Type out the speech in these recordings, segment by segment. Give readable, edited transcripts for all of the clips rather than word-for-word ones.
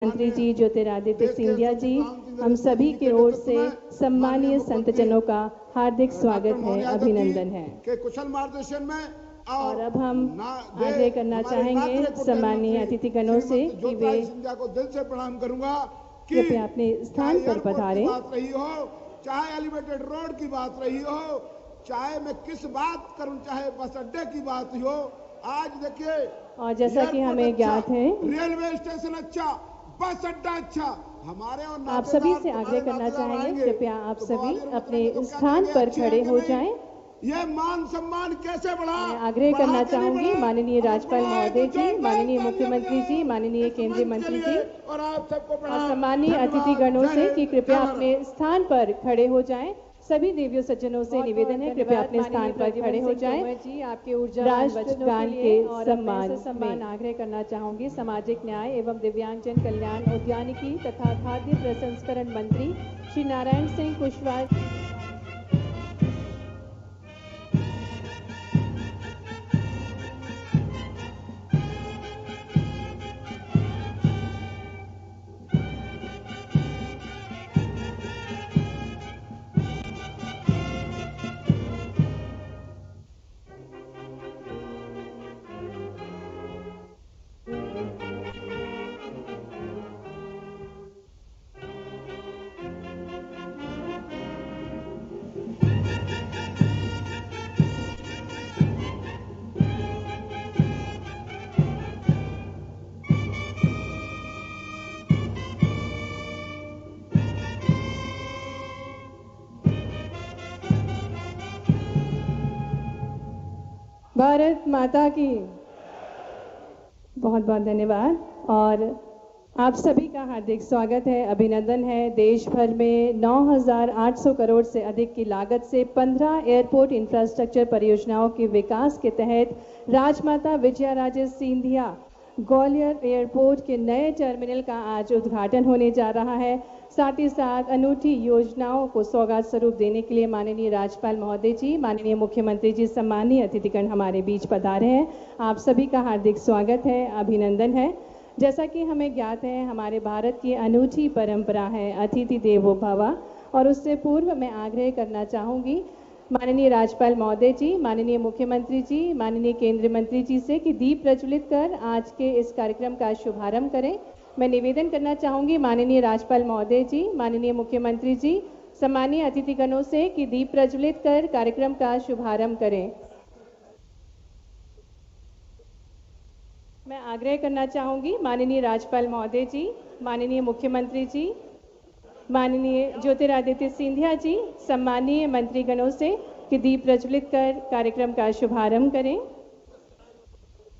मुख्यमंत्री जी ज्योतिरादित्य सिंधिया जी, हम सभी की ओर से सम्मानीय संतजनों का हार्दिक स्वागत है, अभिनंदन है। के कुशल मार्गदर्शन में और अब हम आग्रह करना चाहेंगे सम्मानीय अतिथिगणों से कि वे सिंधिया को दिल से प्रणाम करूंगा कि कृपया अपने स्थान पर पधारें। बात रही हो, चाहे एलिवेटेड रोड की बात रही हो, चाहे मैं किस बात करूं, चाहे बस अड्डे की बात हो, आज देखिए। और जैसा कि हमें ज्ञात है, रेलवे स्टेशन अच्छा, बस अड्डा अच्छा, हमारे और आप सभी से आग्रह करना चाहेंगे कृपया आप सभी अपने स्थान पर खड़े हो जाएं। ये मान सम्मान कैसे बढ़ा? मैं आग्रह करना चाहूंगी माननीय राज्यपाल महोदय जी, माननीय मुख्यमंत्री जी, माननीय केंद्रीय मंत्री जी और आप सबको और सम्मानीय अतिथिगणों से कि कृपया अपने स्थान पर खड़े हो जाएं। सभी देवियों सज्जनों से निवेदन है कृपया अपने स्थान पर खड़े हो जाएं। जी, आपके ऊर्जा राष्ट्रगान के सम्मान आग्रह करना चाहूंगी सामाजिक न्याय एवं दिव्यांगजन कल्याण, उद्यानिकी तथा खाद्य प्रसंस्करण मंत्री श्री नारायण सिंह कुशवाहा। भारत माता की बहुत बहुत धन्यवाद और आप सभी का हार्दिक स्वागत है, अभिनंदन है। देश भर में 9,800 करोड़ से अधिक की लागत से 15 एयरपोर्ट इंफ्रास्ट्रक्चर परियोजनाओं के विकास के तहत राजमाता विजयाराजे सिंधिया ग्वालियर एयरपोर्ट के नए टर्मिनल का आज उद्घाटन होने जा रहा है। साथ ही साथ अनूठी योजनाओं को सौगात स्वरूप देने के लिए माननीय राज्यपाल महोदय जी, माननीय मुख्यमंत्री जी, सम्मानीय अतिथिगण हमारे बीच पधारे हैं। आप सभी का हार्दिक स्वागत है, अभिनंदन है। जैसा कि हमें ज्ञात है, हमारे भारत की अनूठी परंपरा है अतिथि देवो भव और उससे पूर्व मैं आग्रह करना चाहूँगी माननीय राज्यपाल महोदय जी, माननीय मुख्यमंत्री जी, माननीय केंद्रीय मंत्री जी से कि दीप प्रज्वलित कर आज के इस कार्यक्रम का शुभारंभ करें। मैं निवेदन करना चाहूँगी माननीय राज्यपाल महोदय जी, माननीय मुख्यमंत्री जी, सम्मानीय अतिथिगणों से कि दीप प्रज्वलित कर कार्यक्रम का शुभारंभ करें। मैं आग्रह करना चाहूँगी माननीय राज्यपाल महोदय जी, माननीय मुख्यमंत्री जी, माननीय ज्योतिरादित्य सिंधिया जी, सम्मानीय मंत्रीगणों से कि दीप प्रज्वलित कर कार्यक्रम का शुभारंभ करें।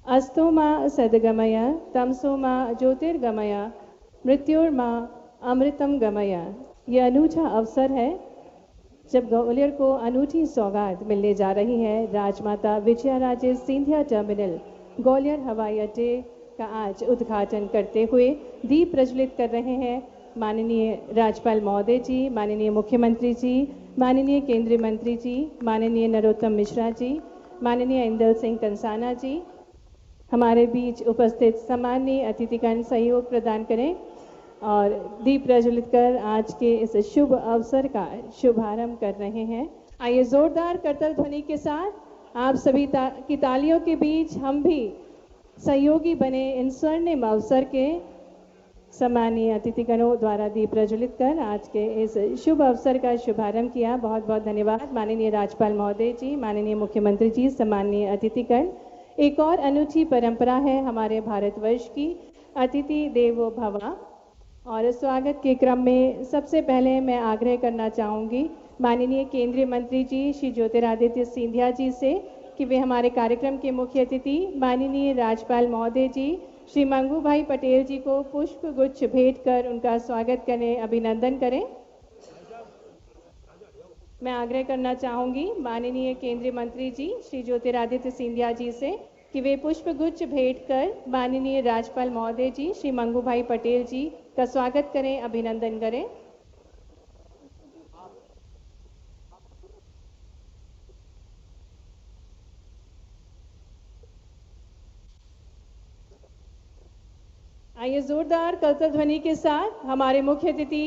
अस्तो मां सद्गमय, तमसो मां ज्योतिर्गमय, मृत्युर्मां अमृतम गमय। यह अनूठा अवसर है जब ग्वालियर को अनूठी सौगात मिलने जा रही है। राजमाता विजयाराजे सिंधिया टर्मिनल ग्वालियर हवाई अड्डे का आज उद्घाटन करते हुए दीप प्रज्वलित कर रहे हैं माननीय राज्यपाल महोदय जी, माननीय मुख्यमंत्री जी, माननीय केंद्रीय मंत्री जी, माननीय नरोत्तम मिश्रा जी, माननीय इंदल सिंह कंसाना जी। हमारे बीच उपस्थित सम्मानीय अतिथिगण सहयोग प्रदान करें और दीप प्रज्वलित कर आज के इस शुभ अवसर का शुभारंभ कर रहे हैं। आइए जोरदार करताल ध्वनि के साथ आप सभी की तालियों के बीच हम भी सहयोगी बने इन स्वर्णिम अवसर के। सम्मानीय अतिथिगणों द्वारा दीप प्रज्वलित कर आज के इस शुभ अवसर का शुभारंभ किया। बहुत बहुत धन्यवाद माननीय राज्यपाल महोदय जी, माननीय मुख्यमंत्री जी, सम्मानीय अतिथिगण। एक और अनूठी परंपरा है हमारे भारतवर्ष की, अतिथि देवो भव। और स्वागत के क्रम में सबसे पहले मैं आग्रह करना चाहूँगी माननीय केंद्रीय मंत्री जी श्री ज्योतिरादित्य सिंधिया जी से कि वे हमारे कार्यक्रम के मुख्य अतिथि माननीय राज्यपाल महोदय जी श्री मंगू भाई पटेल जी को पुष्प गुच्छ भेंट कर उनका स्वागत करें, अभिनंदन करें। मैं आग्रह करना चाहूँगी माननीय केंद्रीय मंत्री जी श्री ज्योतिरादित्य सिंधिया जी से कि वे पुष्प गुच्छ भेंट कर माननीय राज्यपाल महोदय जी श्री मंगू भाई पटेल जी का स्वागत करें, अभिनंदन करें। आइए जोरदार करतल ध्वनि के साथ हमारे मुख्य अतिथि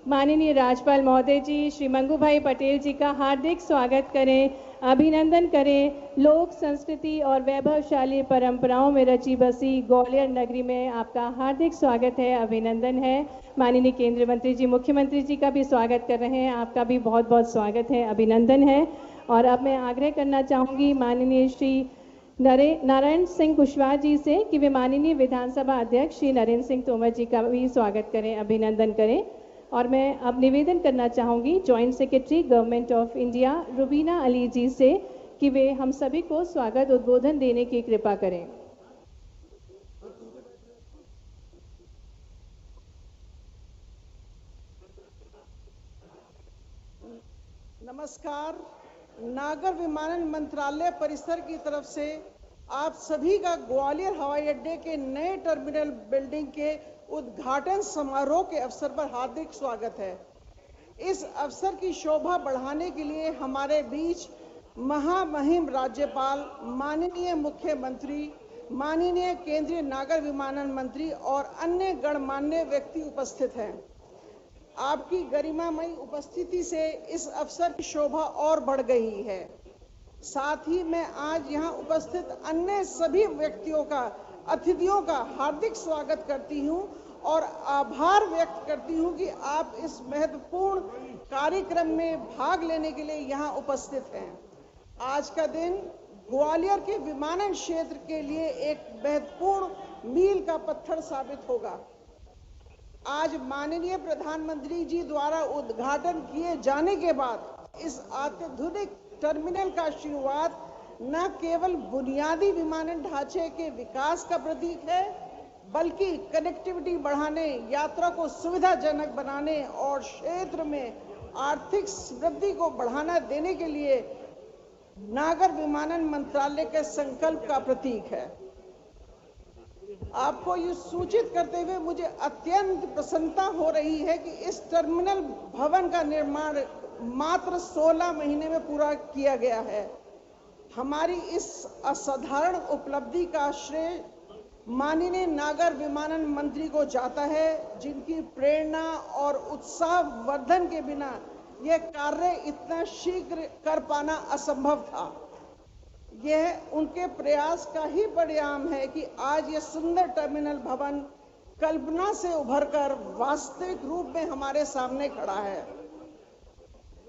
माननीय राज्यपाल महोदय जी श्री मंगू भाई पटेल जी का हार्दिक स्वागत करें, अभिनंदन करें। लोक संस्कृति और वैभवशाली परंपराओं में रची बसी ग्वालियर नगरी में आपका हार्दिक स्वागत है, अभिनंदन है। माननीय केंद्रीय मंत्री जी, मुख्यमंत्री जी का भी स्वागत कर रहे हैं, आपका भी बहुत बहुत स्वागत है, अभिनंदन है। और अब मैं आग्रह करना चाहूँगी माननीय श्री नारायण सिंह कुशवाहा जी से कि वे माननीय विधानसभा अध्यक्ष श्री नरेंद्र सिंह तोमर जी का भी स्वागत करें, अभिनंदन करें। और मैं अब निवेदन करना चाहूँगी joint secretary government of India Rubina Ali ji से कि वे हम सभी को स्वागत उद्बोधन देने की कृपा करें। नमस्कार। नागर विमानन मंत्रालय परिसर की तरफ से आप सभी का ग्वालियर हवाई अड्डे के नए टर्मिनल बिल्डिंग के उद्घाटन समारोह के अवसर पर हार्दिक स्वागत है। इस अवसर की शोभा बढ़ाने के लिए हमारे बीच महामहिम राज्यपाल, माननीय मुख्यमंत्री, माननीय केंद्रीय नागर विमानन मंत्री और अन्य गणमान्य व्यक्ति उपस्थित हैं। आपकी गरिमामयी उपस्थिति से इस अवसर की शोभा और बढ़ गई है। साथ ही मैं आज यहाँ उपस्थित अन्य सभी व्यक्तियों का, अतिथियों का हार्दिक स्वागत करती हूँ और आभार व्यक्त करती हूँ कि आप इस महत्वपूर्ण कार्यक्रम में भाग लेने के लिए यहाँ उपस्थित हैं। आज का दिन ग्वालियर के विमानन क्षेत्र के लिए एक महत्वपूर्ण मील का पत्थर साबित होगा। आज माननीय प्रधानमंत्री जी द्वारा उद्घाटन किए जाने के बाद इस अत्याधुनिक टर्मिनल का शुरुआत न केवल बुनियादी विमानन ढांचे के विकास का प्रतीक है, बल्कि कनेक्टिविटी बढ़ाने, यात्रा को सुविधाजनक बनाने और क्षेत्र में आर्थिक समृद्धि को बढ़ावा देने के लिए नागर विमानन मंत्रालय के संकल्प का प्रतीक है। आपको ये सूचित करते हुए मुझे अत्यंत प्रसन्नता हो रही है कि इस टर्मिनल भवन का निर्माण मात्र 16 महीने में पूरा किया गया है। हमारी इस असाधारण उपलब्धि का श्रेय माननीय नागर विमानन मंत्री को जाता है, जिनकी प्रेरणा और उत्साह वर्धन के बिना यह कार्य इतना शीघ्र कर पाना असंभव था। यह उनके प्रयास का ही परिणाम है कि आज यह सुंदर टर्मिनल भवन कल्पना से उभरकर वास्तविक रूप में हमारे सामने खड़ा है।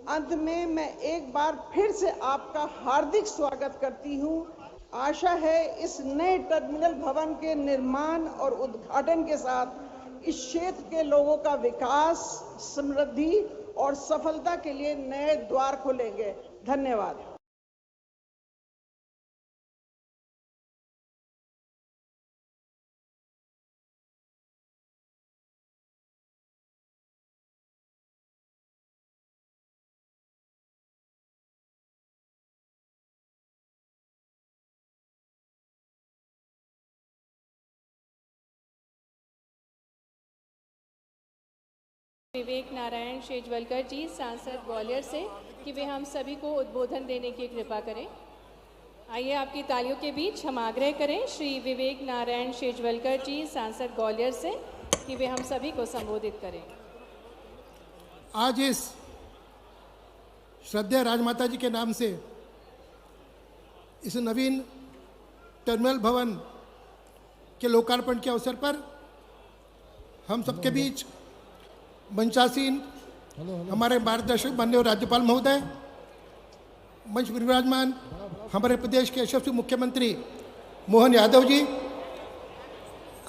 अंत में मैं एक बार फिर से आपका हार्दिक स्वागत करती हूं। आशा है इस नए टर्मिनल भवन के निर्माण और उद्घाटन के साथ इस क्षेत्र के लोगों का विकास, समृद्धि और सफलता के लिए नए द्वार खुलेंगे। धन्यवाद। विवेक नारायण शेजवलकर जी, सांसद ग्वालियर से, कि वे हम सभी को उद्बोधन देने की कृपा करें। आइए आपकी तालियों के बीच हम आग्रह करें श्री विवेक नारायण शेजवलकर जी, सांसद ग्वालियर से, कि वे हम सभी को संबोधित करें। आज इस श्रद्धेय राजमाता जी के नाम से इस नवीन टर्मिनल भवन के लोकार्पण के अवसर पर हम सबके बीच मंचासीन हमारे मार्गदर्शक माननीय राज्यपाल महोदय, मंच पर विराजमान हमारे प्रदेश के यशस्वी मुख्यमंत्री मोहन यादव जी,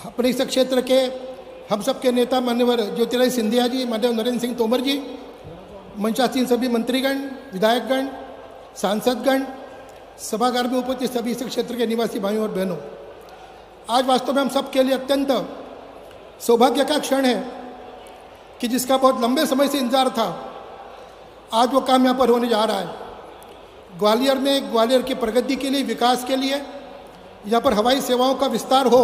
अपने इस क्षेत्र के हम सबके नेता मान्यवर ज्योतिरादित्य सिंधिया जी, माननीय नरेंद्र सिंह तोमर जी, मंचासीन सभी मंत्रीगण, विधायकगण, सांसदगण, सभागार में उपस्थित सभी इस क्षेत्र के निवासी भाइयों और बहनों, आज वास्तव में हम सबके लिए अत्यंत सौभाग्य का क्षण है कि जिसका बहुत लंबे समय से इंतजार था, आज वो काम यहाँ पर होने जा रहा है। ग्वालियर में ग्वालियर की प्रगति के लिए, विकास के लिए यहाँ पर हवाई सेवाओं का विस्तार हो,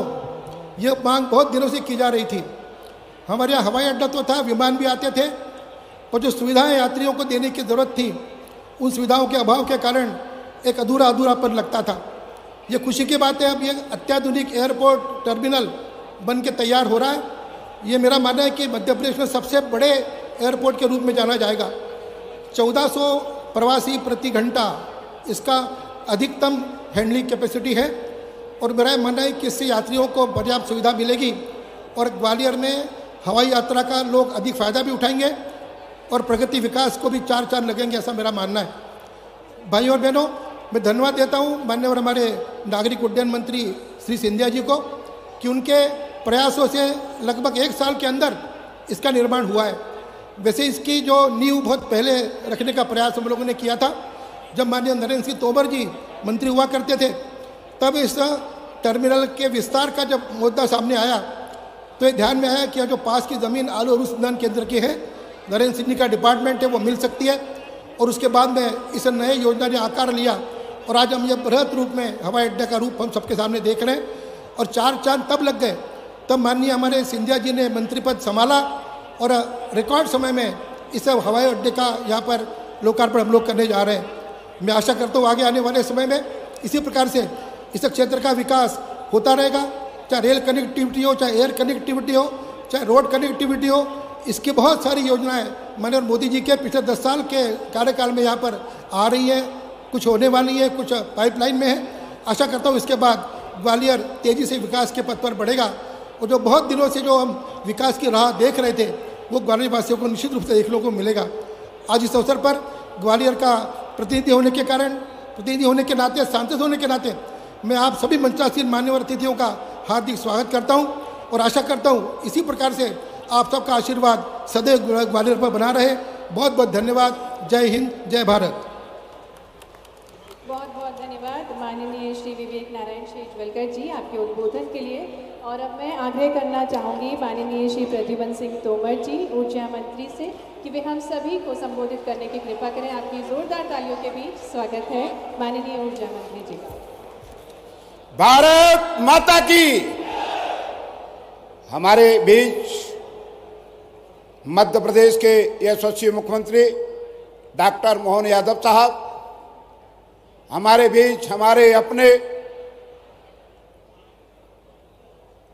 यह मांग बहुत दिनों से की जा रही थी। हमारे यहाँ हवाई अड्डा तो था, विमान भी आते थे, पर जो सुविधाएं यात्रियों को देने की ज़रूरत थी, उन सुविधाओं के अभाव के कारण एक अधूरापन लगता था। ये खुशी की बात है, अब ये अत्याधुनिक एयरपोर्ट टर्मिनल बन के तैयार हो रहा है। ये मेरा मानना है कि मध्य प्रदेश में सबसे बड़े एयरपोर्ट के रूप में जाना जाएगा। 1400 प्रवासी प्रति घंटा इसका अधिकतम हैंडलिंग कैपेसिटी है और मेरा मानना है कि इससे यात्रियों को पर्याप्त सुविधा मिलेगी और ग्वालियर में हवाई यात्रा का लोग अधिक फ़ायदा भी उठाएंगे और प्रगति विकास को भी चार चांद लगेंगे, ऐसा मेरा मानना है। भाई और बहनों, मैं धन्यवाद देता हूँ माननीय हमारे नागरिक उड्डयन मंत्री श्री सिंधिया जी को कि उनके प्रयासों से लगभग 1 साल के अंदर इसका निर्माण हुआ है। वैसे इसकी जो नींव बहुत पहले रखने का प्रयास हम लोगों ने किया था, जब माननीय नरेंद्र सिंह तोमर जी मंत्री हुआ करते थे, तब इस टर्मिनल के विस्तार का जब मुद्दा सामने आया तो ये ध्यान में आया कि जो पास की ज़मीन आलू अनुसंधान केंद्र की है, नरेंद्र सिंह जी का डिपार्टमेंट है, वो मिल सकती है। और उसके बाद में इस नए योजना ने आकार लिया और आज हम ये बृहद रूप में हवाई अड्डे का रूप हम सबके सामने देख रहे हैं। और चार चांद तब लग गए तब माननीय हमारे सिंधिया जी ने मंत्री पद संभाला और रिकॉर्ड समय में इस हवाई अड्डे का यहाँ पर लोकार्पण हम लोग करने जा रहे हैं। मैं आशा करता हूँ आगे आने वाले समय में इसी प्रकार से इस क्षेत्र का विकास होता रहेगा, चाहे रेल कनेक्टिविटी हो, चाहे एयर कनेक्टिविटी हो, चाहे रोड कनेक्टिविटी हो। इसकी बहुत सारी योजनाएं माननीय मोदी जी के पिछले 10 साल के कार्यकाल में यहाँ पर आ रही है, कुछ होने वाली है, कुछ पाइपलाइन में है। आशा करता हूँ इसके बाद ग्वालियर तेज़ी से विकास के पथ पर बढ़ेगा और जो बहुत दिनों से जो हम विकास की राह देख रहे थे वो ग्वालियर वासियों को निश्चित रूप से देखने को मिलेगा। आज इस अवसर पर ग्वालियर का प्रतिनिधि होने के कारण, प्रतिनिधि होने के नाते, सांसद होने के नाते मैं आप सभी मंचासीन मान्यवर अतिथियों का हार्दिक स्वागत करता हूं और आशा करता हूं इसी प्रकार से आप सबका आशीर्वाद सदैव ग्वालियर पर बना रहे। बहुत बहुत धन्यवाद। जय हिंद, जय भारत। बहुत बहुत धन्यवाद माननीय श्री विवेक नारायण शेजवलकर जी आपके उद्बोधन के लिए। और अब मैं आग्रह करना चाहूँगी माननीय श्री प्रद्युमन सिंह तोमर जी ऊर्जा मंत्री से कि वे हम सभी को संबोधित करने की कृपा करें। आपकी जोरदार तालियों के बीच स्वागत है माननीय ऊर्जा मंत्री जी का। भारत माता की। हमारे बीच मध्य प्रदेश के यशस्वी मुख्यमंत्री डॉक्टर मोहन यादव साहब, हमारे बीच हमारे अपने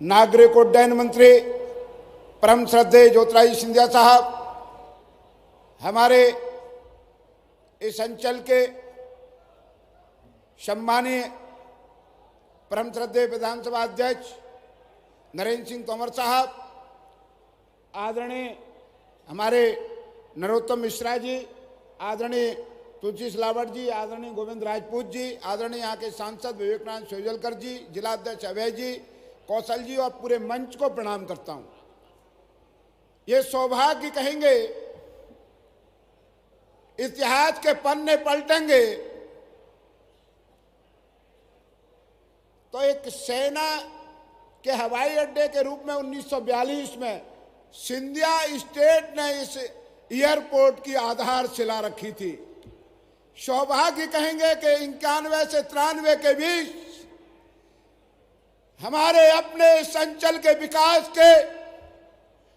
नागरिक उड्डयन मंत्री परम श्रद्धेय ज्योतिरादित्य सिंधिया साहब, हमारे इस अंचल के सम्मानीय परम श्रद्धेय विधानसभा अध्यक्ष नरेंद्र सिंह तोमर साहब, आदरणीय हमारे नरोत्तम मिश्रा जी, आदरणीय तुलसी सिलावट जी, आदरणीय गोविंद राजपूत जी, आदरणीय यहाँ के सांसद विवेकानंद शेजवलकर जी, जिला अध्यक्ष अभय जी, कौशल जी और पूरे मंच को प्रणाम करता हूँ। ये सौभाग्य कहेंगे, इतिहास के पन्ने पलटेंगे तो एक सेना के हवाई अड्डे के रूप में 1942 में सिंधिया स्टेट ने इस एयरपोर्ट की आधारशिला रखी थी। सौभाग्य कहेंगे कि 91 से 93 के बीच हमारे अपने इस अंचल के विकास के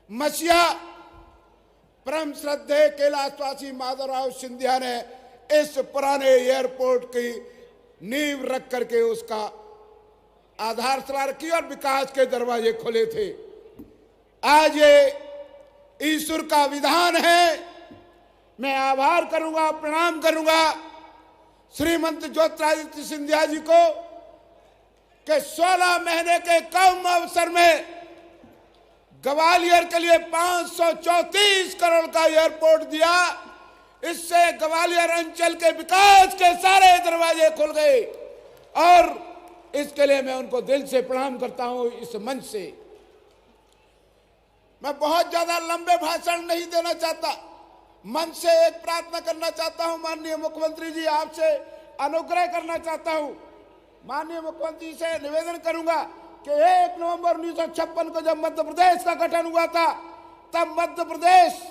मसीहा परम श्रद्धेय कैलाशवासी माधवराव सिंधिया ने इस पुराने एयरपोर्ट की नींव रख करके उसका आधारशिला रखी और विकास के दरवाजे खोले थे। आज ये ईश्वर का विधान है। मैं आभार करूंगा, प्रणाम करूंगा श्रीमंत ज्योतिरादित्य सिंधिया जी को कि 16 महीने के कम अवसर में ग्वालियर के लिए 534 करोड़ का एयरपोर्ट दिया। इससे ग्वालियर अंचल के विकास के सारे दरवाजे खुल गए और इसके लिए मैं उनको दिल से प्रणाम करता हूं। इस मंच से मैं बहुत ज्यादा लंबे भाषण नहीं देना चाहता, मंच से एक प्रार्थना करना चाहता हूं। माननीय मुख्यमंत्री जी, आपसे अनुग्रह करना चाहता हूं। माननीय मुख्यमंत्री से निवेदन करूंगा कि 1 नवंबर 1956 को जब मध्य प्रदेश का गठन हुआ था, तब मध्य प्रदेश,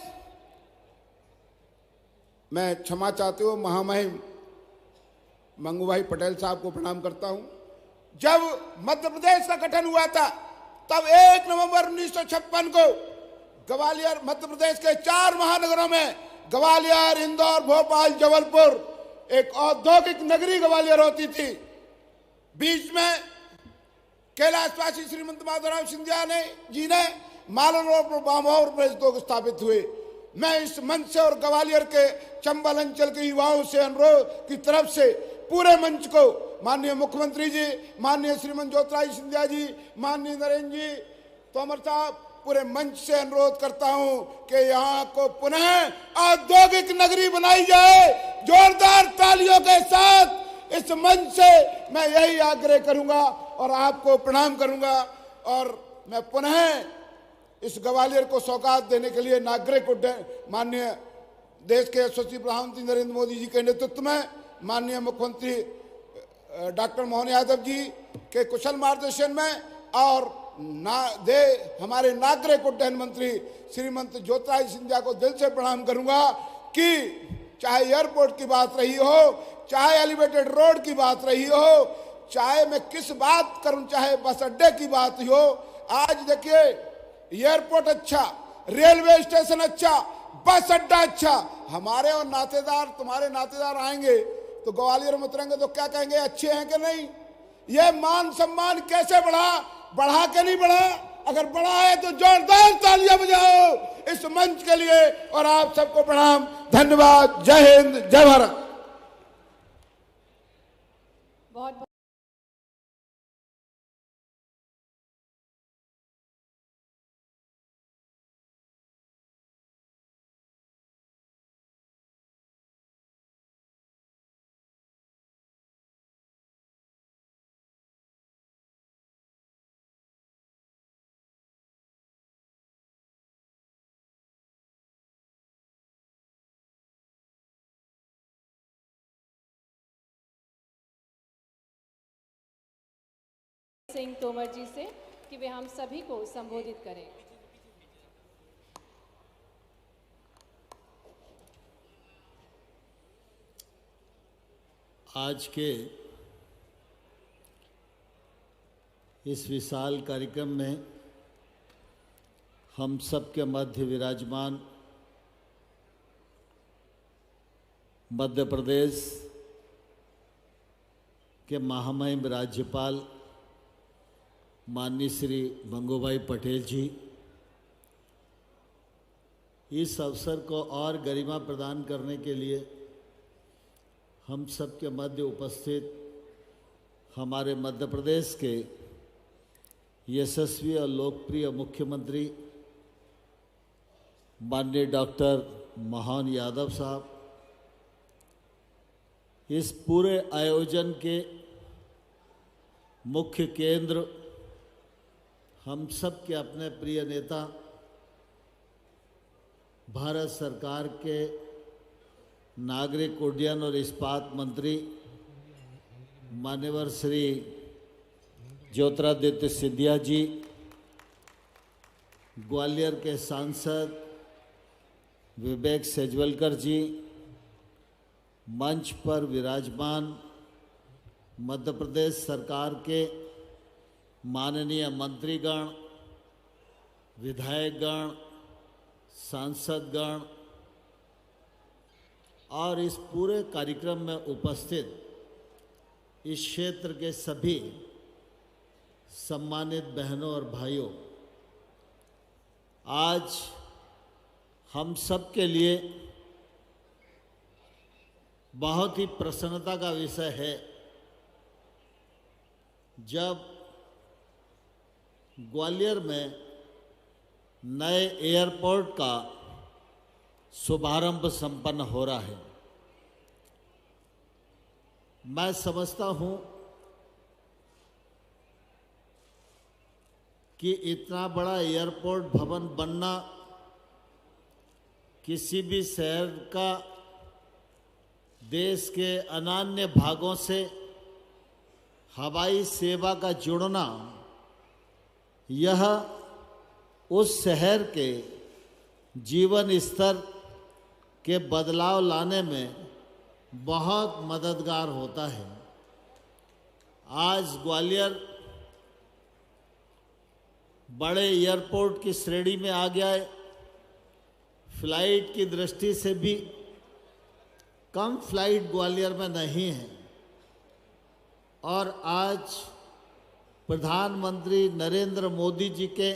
मैं क्षमा चाहते हुए महामहिम मंगू भाई पटेल साहब को प्रणाम करता हूं। जब मध्य प्रदेश का गठन हुआ था तब 1 नवंबर 1956 को ग्वालियर, मध्य प्रदेश के 4 महानगरों में ग्वालियर, इंदौर, भोपाल, जबलपुर, एक औद्योगिक नगरी ग्वालियर होती थी। बीच में कैलाशवासी श्रीमंत माधवराव सिंधिया जी ने मालन रोड पर बामावर प्रेस 2 स्थापित हुए। मैं इस मंच से और ग्वालियर के चंबल अंचल के युवाओं से अनुरोध की तरफ से पूरे मंच को माननीय मुख्यमंत्री जी, माननीय श्रीमंत ज्योतिरादित्य सिंधिया जी, माननीय नरेंद्र जी तोमर साहब, पूरे मंच से अनुरोध करता हूं कि यहाँ को पुनः औद्योगिक नगरी बनाई जाए। जोरदार तालियों के साथ इस मंच से मैं यही आग्रह करूंगा और आपको प्रणाम करूंगा। और मैं पुनः इस ग्वालियर को सौगात देने के लिए नागरिक उड्डयन माननीय देश के यशस्वी प्रधानमंत्री नरेंद्र मोदी जी के नेतृत्व में माननीय मुख्यमंत्री डॉक्टर मोहन यादव जी के कुशल मार्गदर्शन में और हमारे नागरिक उड्डयन मंत्री श्रीमंत ज्योतिरादित्य सिंधिया को दिल से प्रणाम करूंगा कि चाहे एयरपोर्ट की बात रही हो, चाहे एलिवेटेड रोड की बात रही हो, चाहे मैं किस बात करूं, चाहे बस अड्डे की बात हो, आज देखिए एयरपोर्ट अच्छा, रेलवे स्टेशन अच्छा, बस अड्डा अच्छा, हमारे और नातेदार, तुम्हारे नातेदार आएंगे तो ग्वालियर में उतरेंगे तो क्या कहेंगे, अच्छे हैं कि नहीं। ये मान सम्मान कैसे बढ़ा के नहीं बढ़ा? अगर बढ़ा है तो जोरदार तालियां बजाओ इस मंच के लिए। और आप सबको प्रणाम, धन्यवाद, जय हिंद, जय भारत। बहुत सिंह तोमर जी से कि वे हम सभी को संबोधित करें। आज के इस विशाल कार्यक्रम में हम सबके मध्य विराजमान मध्य प्रदेश के महामहिम राज्यपाल माननीय श्री गंगूभाई पटेल जी, इस अवसर को और गरिमा प्रदान करने के लिए हम सबके मध्य उपस्थित हमारे मध्य प्रदेश के यशस्वी और लोकप्रिय मुख्यमंत्री माननीय डॉक्टर मोहन यादव साहब, इस पूरे आयोजन के मुख्य केंद्र हम सब के अपने प्रिय नेता भारत सरकार के नागरिक उड्डयन और इस्पात मंत्री माननीय श्री ज्योतिरादित्य सिंधिया जी, ग्वालियर के सांसद विवेक सेजवलकर जी, मंच पर विराजमान मध्य प्रदेश सरकार के माननीय मंत्रीगण, विधायकगण, सांसदगण और इस पूरे कार्यक्रम में उपस्थित इस क्षेत्र के सभी सम्मानित बहनों और भाइयों, आज हम सब के लिए बहुत ही प्रसन्नता का विषय है जब ग्वालियर में नए एयरपोर्ट का शुभारंभ संपन्न हो रहा है। मैं समझता हूं कि इतना बड़ा एयरपोर्ट भवन बनना किसी भी शहर का देश के अन्य भागों से हवाई सेवा का जुड़ना, यह उस शहर के जीवन स्तर के बदलाव लाने में बहुत मददगार होता है। आज ग्वालियर बड़े एयरपोर्ट की श्रेणी में आ गया है। फ्लाइट की दृष्टि से भी कम फ्लाइट ग्वालियर में नहीं है और आज प्रधानमंत्री नरेंद्र मोदी जी के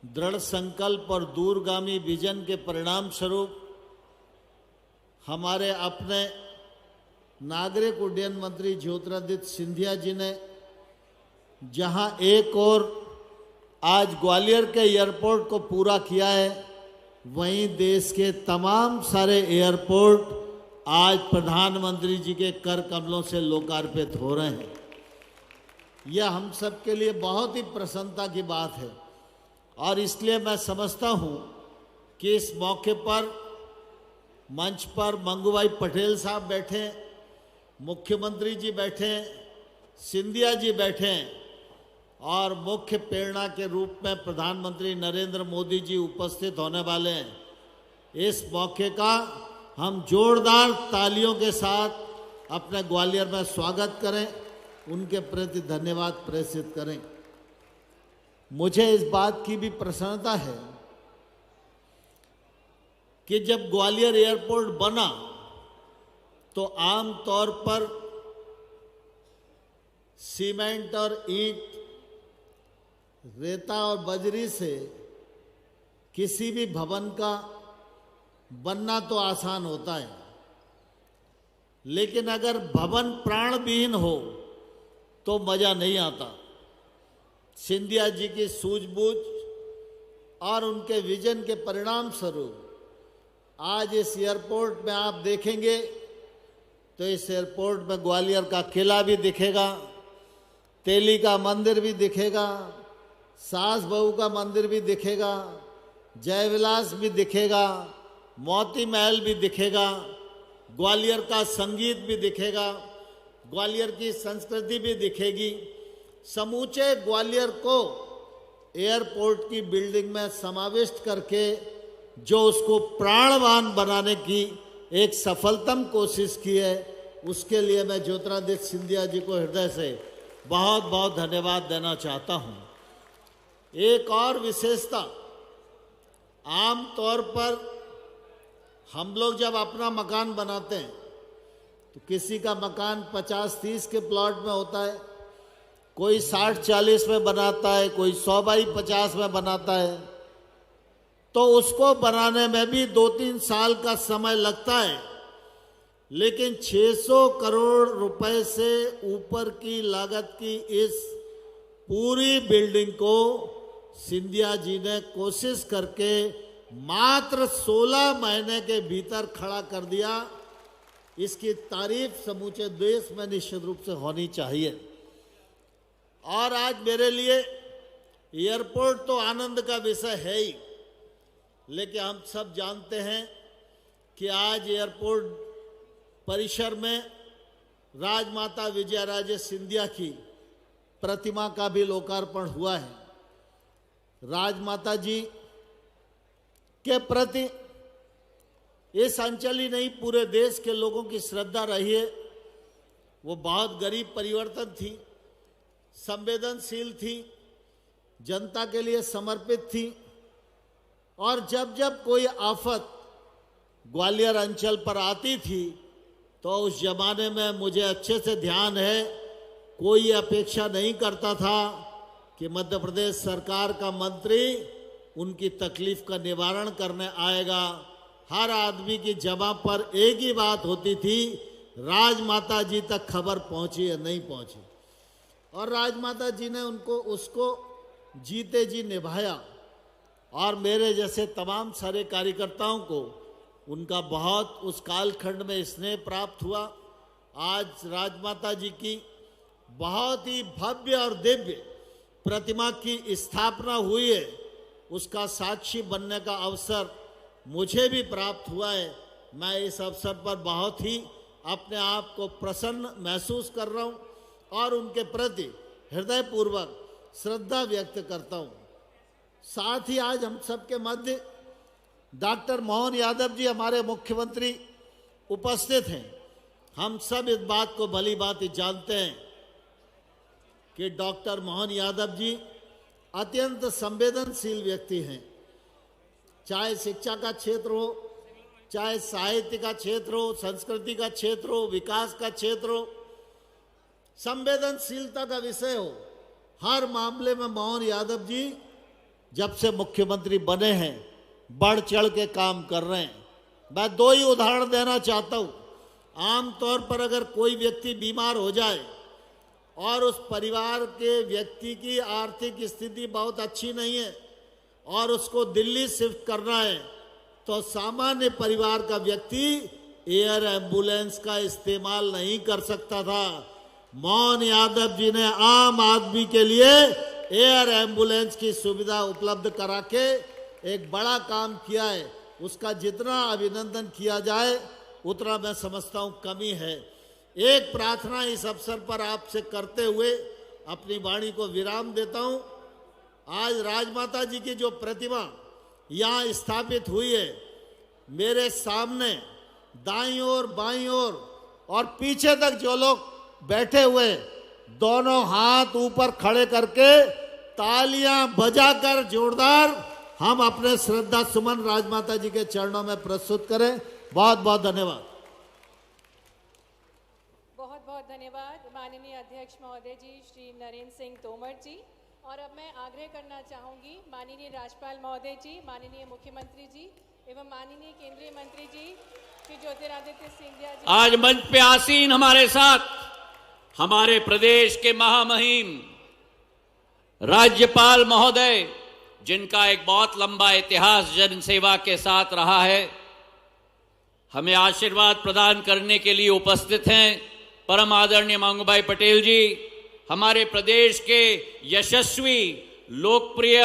दृढ़ संकल्प और दूरगामी विजन के परिणाम स्वरूप हमारे अपने नागरिक उड्डयन मंत्री ज्योतिरादित्य सिंधिया जी ने जहां एक और आज ग्वालियर के एयरपोर्ट को पूरा किया है, वहीं देश के तमाम सारे एयरपोर्ट आज प्रधानमंत्री जी के कर कमलों से लोकार्पित हो रहे हैं। यह हम सब के लिए बहुत ही प्रसन्नता की बात है और इसलिए मैं समझता हूं कि इस मौके पर मंच पर मंगूभाई पटेल साहब बैठे, मुख्यमंत्री जी बैठे, सिंधिया जी बैठे और मुख्य प्रेरणा के रूप में प्रधानमंत्री नरेंद्र मोदी जी उपस्थित होने वाले हैं। इस मौके का हम जोरदार तालियों के साथ अपने ग्वालियर में स्वागत करें, उनके प्रति धन्यवाद प्रेषित करें। मुझे इस बात की भी प्रसन्नता है कि जब ग्वालियर एयरपोर्ट बना तो आम तौर पर सीमेंट और ईंट, रेता और बजरी से किसी भी भवन का बनना तो आसान होता है, लेकिन अगर भवन प्राणविहीन हो तो मजा नहीं आता। सिंधिया जी की सूझबूझ और उनके विजन के परिणाम स्वरूप आज इस एयरपोर्ट में आप देखेंगे तो इस एयरपोर्ट में ग्वालियर का किला भी दिखेगा, तेली का मंदिर भी दिखेगा, सास बहू का मंदिर भी दिखेगा, जयविलास भी दिखेगा, मोती महल भी दिखेगा, ग्वालियर का संगीत भी दिखेगा, ग्वालियर की संस्कृति भी दिखेगी। समूचे ग्वालियर को एयरपोर्ट की बिल्डिंग में समाविष्ट करके जो उसको प्राणवान बनाने की एक सफलतम कोशिश की है, उसके लिए मैं ज्योतिरादित्य सिंधिया जी को हृदय से बहुत बहुत धन्यवाद देना चाहता हूं। एक और विशेषता, आम तौर पर हम लोग जब अपना मकान बनाते हैं तो किसी का मकान 50-30 के प्लॉट में होता है, कोई 60-40 में बनाता है, कोई 100 बाई 50 में बनाता है, तो उसको बनाने में भी 2-3 साल का समय लगता है। लेकिन 600 करोड़ रुपए से ऊपर की लागत की इस पूरी बिल्डिंग को सिंधिया जी ने कोशिश करके मात्र 16 महीने के भीतर खड़ा कर दिया। इसकी तारीफ समूचे देश में निश्चित रूप से होनी चाहिए। और आज मेरे लिए एयरपोर्ट तो आनंद का विषय है ही, लेकिन हम सब जानते हैं कि आज एयरपोर्ट परिसर में राजमाता विजयाराजे सिंधिया की प्रतिमा का भी लोकार्पण हुआ है। राजमाता जी के प्रति इस अंचल ही नहीं पूरे देश के लोगों की श्रद्धा रही है। वो बहुत गरीब परिवर्तन थी, संवेदनशील थी, जनता के लिए समर्पित थी और जब जब कोई आफत ग्वालियर अंचल पर आती थी तो उस जमाने में मुझे अच्छे से ध्यान है, कोई अपेक्षा नहीं करता था कि मध्य प्रदेश सरकार का मंत्री उनकी तकलीफ का निवारण करने आएगा। हर आदमी की जबां पर एक ही बात होती थी, राजमाता जी तक खबर पहुंची या नहीं पहुंची। और राजमाता जी ने उसको जीते जी निभाया और मेरे जैसे तमाम सारे कार्यकर्ताओं को उनका बहुत उस कालखंड में स्नेह प्राप्त हुआ। आज राजमाता जी की बहुत ही भव्य और दिव्य प्रतिमा की स्थापना हुई है, उसका साक्षी बनने का अवसर मुझे भी प्राप्त हुआ है। मैं इस अवसर पर बहुत ही अपने आप को प्रसन्न महसूस कर रहा हूं और उनके प्रति हृदयपूर्वक श्रद्धा व्यक्त करता हूं। साथ ही आज हम सबके मध्य डॉक्टर मोहन यादव जी हमारे मुख्यमंत्री उपस्थित हैं। हम सब इस बात को भली भांति जानते हैं कि डॉक्टर मोहन यादव जी अत्यंत संवेदनशील व्यक्ति हैं। चाहे शिक्षा का क्षेत्र हो, चाहे साहित्य का क्षेत्र हो, संस्कृति का क्षेत्र हो, विकास का क्षेत्र हो, संवेदनशीलता का विषय हो, हर मामले में मोहन यादव जी जब से मुख्यमंत्री बने हैं बढ़ चढ़ के काम कर रहे हैं। मैं दो ही उदाहरण देना चाहता हूं। आमतौर पर अगर कोई व्यक्ति बीमार हो जाए और उस परिवार के व्यक्ति की आर्थिक स्थिति बहुत अच्छी नहीं है और उसको दिल्ली शिफ्ट करना है, तो सामान्य परिवार का व्यक्ति एयर एम्बुलेंस का इस्तेमाल नहीं कर सकता था। मोहन यादव जी ने आम आदमी के लिए एयर एम्बुलेंस की सुविधा उपलब्ध करा के एक बड़ा काम किया है। उसका जितना अभिनंदन किया जाए उतना मैं समझता हूं कमी है। एक प्रार्थना इस अवसर पर आपसे करते हुए अपनी वाणी को विराम देता हूं। आज राजमाता जी की जो प्रतिमा यहाँ स्थापित हुई है, मेरे सामने दाईं ओर बाईं ओर और पीछे तक जो लोग बैठे हुए दोनों हाथ ऊपर खड़े करके तालियां बजाकर जोरदार हम अपने श्रद्धा सुमन राजमाता जी के चरणों में प्रस्तुत करें। बहुत बहुत धन्यवाद। बहुत बहुत धन्यवाद माननीय अध्यक्ष महोदय जी श्री नरेंद्र सिंह तोमर जी। और अब मैं आग्रह करना चाहूंगी माननीय राज्यपाल महोदय जी, माननीय मुख्यमंत्री जी एवं माननीय केंद्रीय मंत्री जी श्री ज्योतिरादित्य सिंधिया जी। आज मंच पे आसीन हमारे साथ हमारे प्रदेश के महामहिम राज्यपाल महोदय, जिनका एक बहुत लंबा इतिहास जनसेवा के साथ रहा है, हमें आशीर्वाद प्रदान करने के लिए उपस्थित हैं। परम आदरणीय मंगूभाई पटेल जी, हमारे प्रदेश के यशस्वी, लोकप्रिय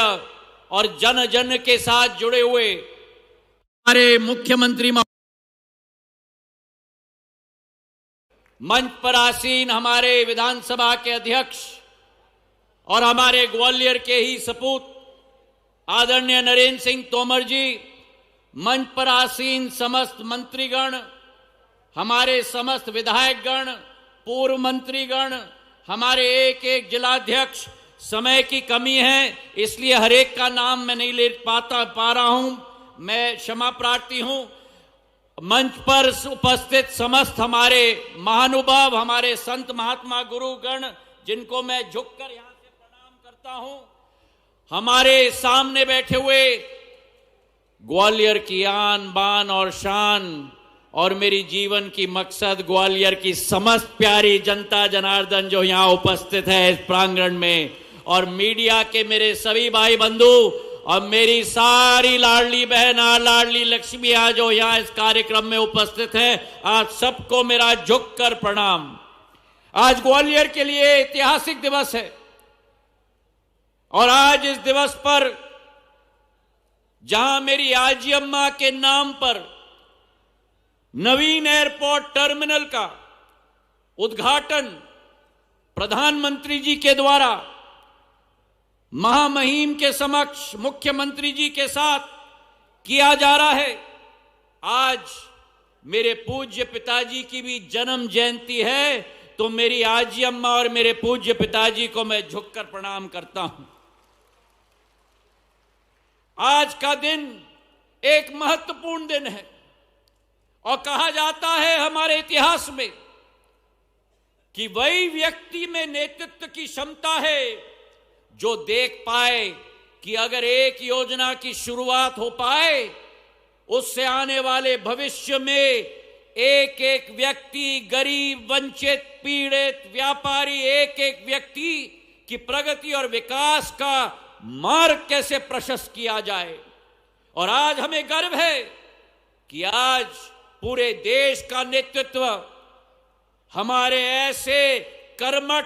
और जन जन के साथ जुड़े हुए हमारे मुख्यमंत्री, मंच पर आसीन हमारे विधानसभा के अध्यक्ष और हमारे ग्वालियर के ही सपूत आदरणीय नरेंद्र सिंह तोमर जी, मंच पर आसीन समस्त मंत्रीगण, हमारे समस्त विधायकगण, पूर्व मंत्रीगण, हमारे एक एक जिलाध्यक्ष। समय की कमी है इसलिए हर एक का नाम मैं नहीं ले पा रहा हूं, मैं क्षमा प्रार्थी हूं। मंच पर उपस्थित समस्त हमारे महानुभाव, हमारे संत महात्मा गुरुगण, जिनको मैं झुककर यहां से प्रणाम करता हूं। हमारे सामने बैठे हुए ग्वालियर की आन बान और शान और मेरी जीवन की मकसद ग्वालियर की समस्त प्यारी जनता जनार्दन जो यहां उपस्थित है इस प्रांगण में, और मीडिया के मेरे सभी भाई बंधु और मेरी सारी लाडली बहन और लाडली लक्ष्मियां जो यहां इस कार्यक्रम में उपस्थित हैं, आज सबको मेरा झुककर प्रणाम। आज ग्वालियर के लिए ऐतिहासिक दिवस है और आज इस दिवस पर जहां मेरी आजी अम्मा के नाम पर नवीन एयरपोर्ट टर्मिनल का उद्घाटन प्रधानमंत्री जी के द्वारा महामहिम के समक्ष मुख्यमंत्री जी के साथ किया जा रहा है, आज मेरे पूज्य पिताजी की भी जन्म जयंती है, तो मेरी आजी अम्मा और मेरे पूज्य पिताजी को मैं झुककर प्रणाम करता हूं। आज का दिन एक महत्वपूर्ण दिन है और कहा जाता है हमारे इतिहास में कि वही व्यक्ति में नेतृत्व की क्षमता है जो देख पाए कि अगर एक योजना की शुरुआत हो पाए, उससे आने वाले भविष्य में एक एक व्यक्ति, गरीब, वंचित, पीड़ित, व्यापारी, एक एक व्यक्ति की प्रगति और विकास का मार्ग कैसे प्रशस्त किया जाए। और आज हमें गर्व है कि आज पूरे देश का नेतृत्व हमारे ऐसे कर्मठ,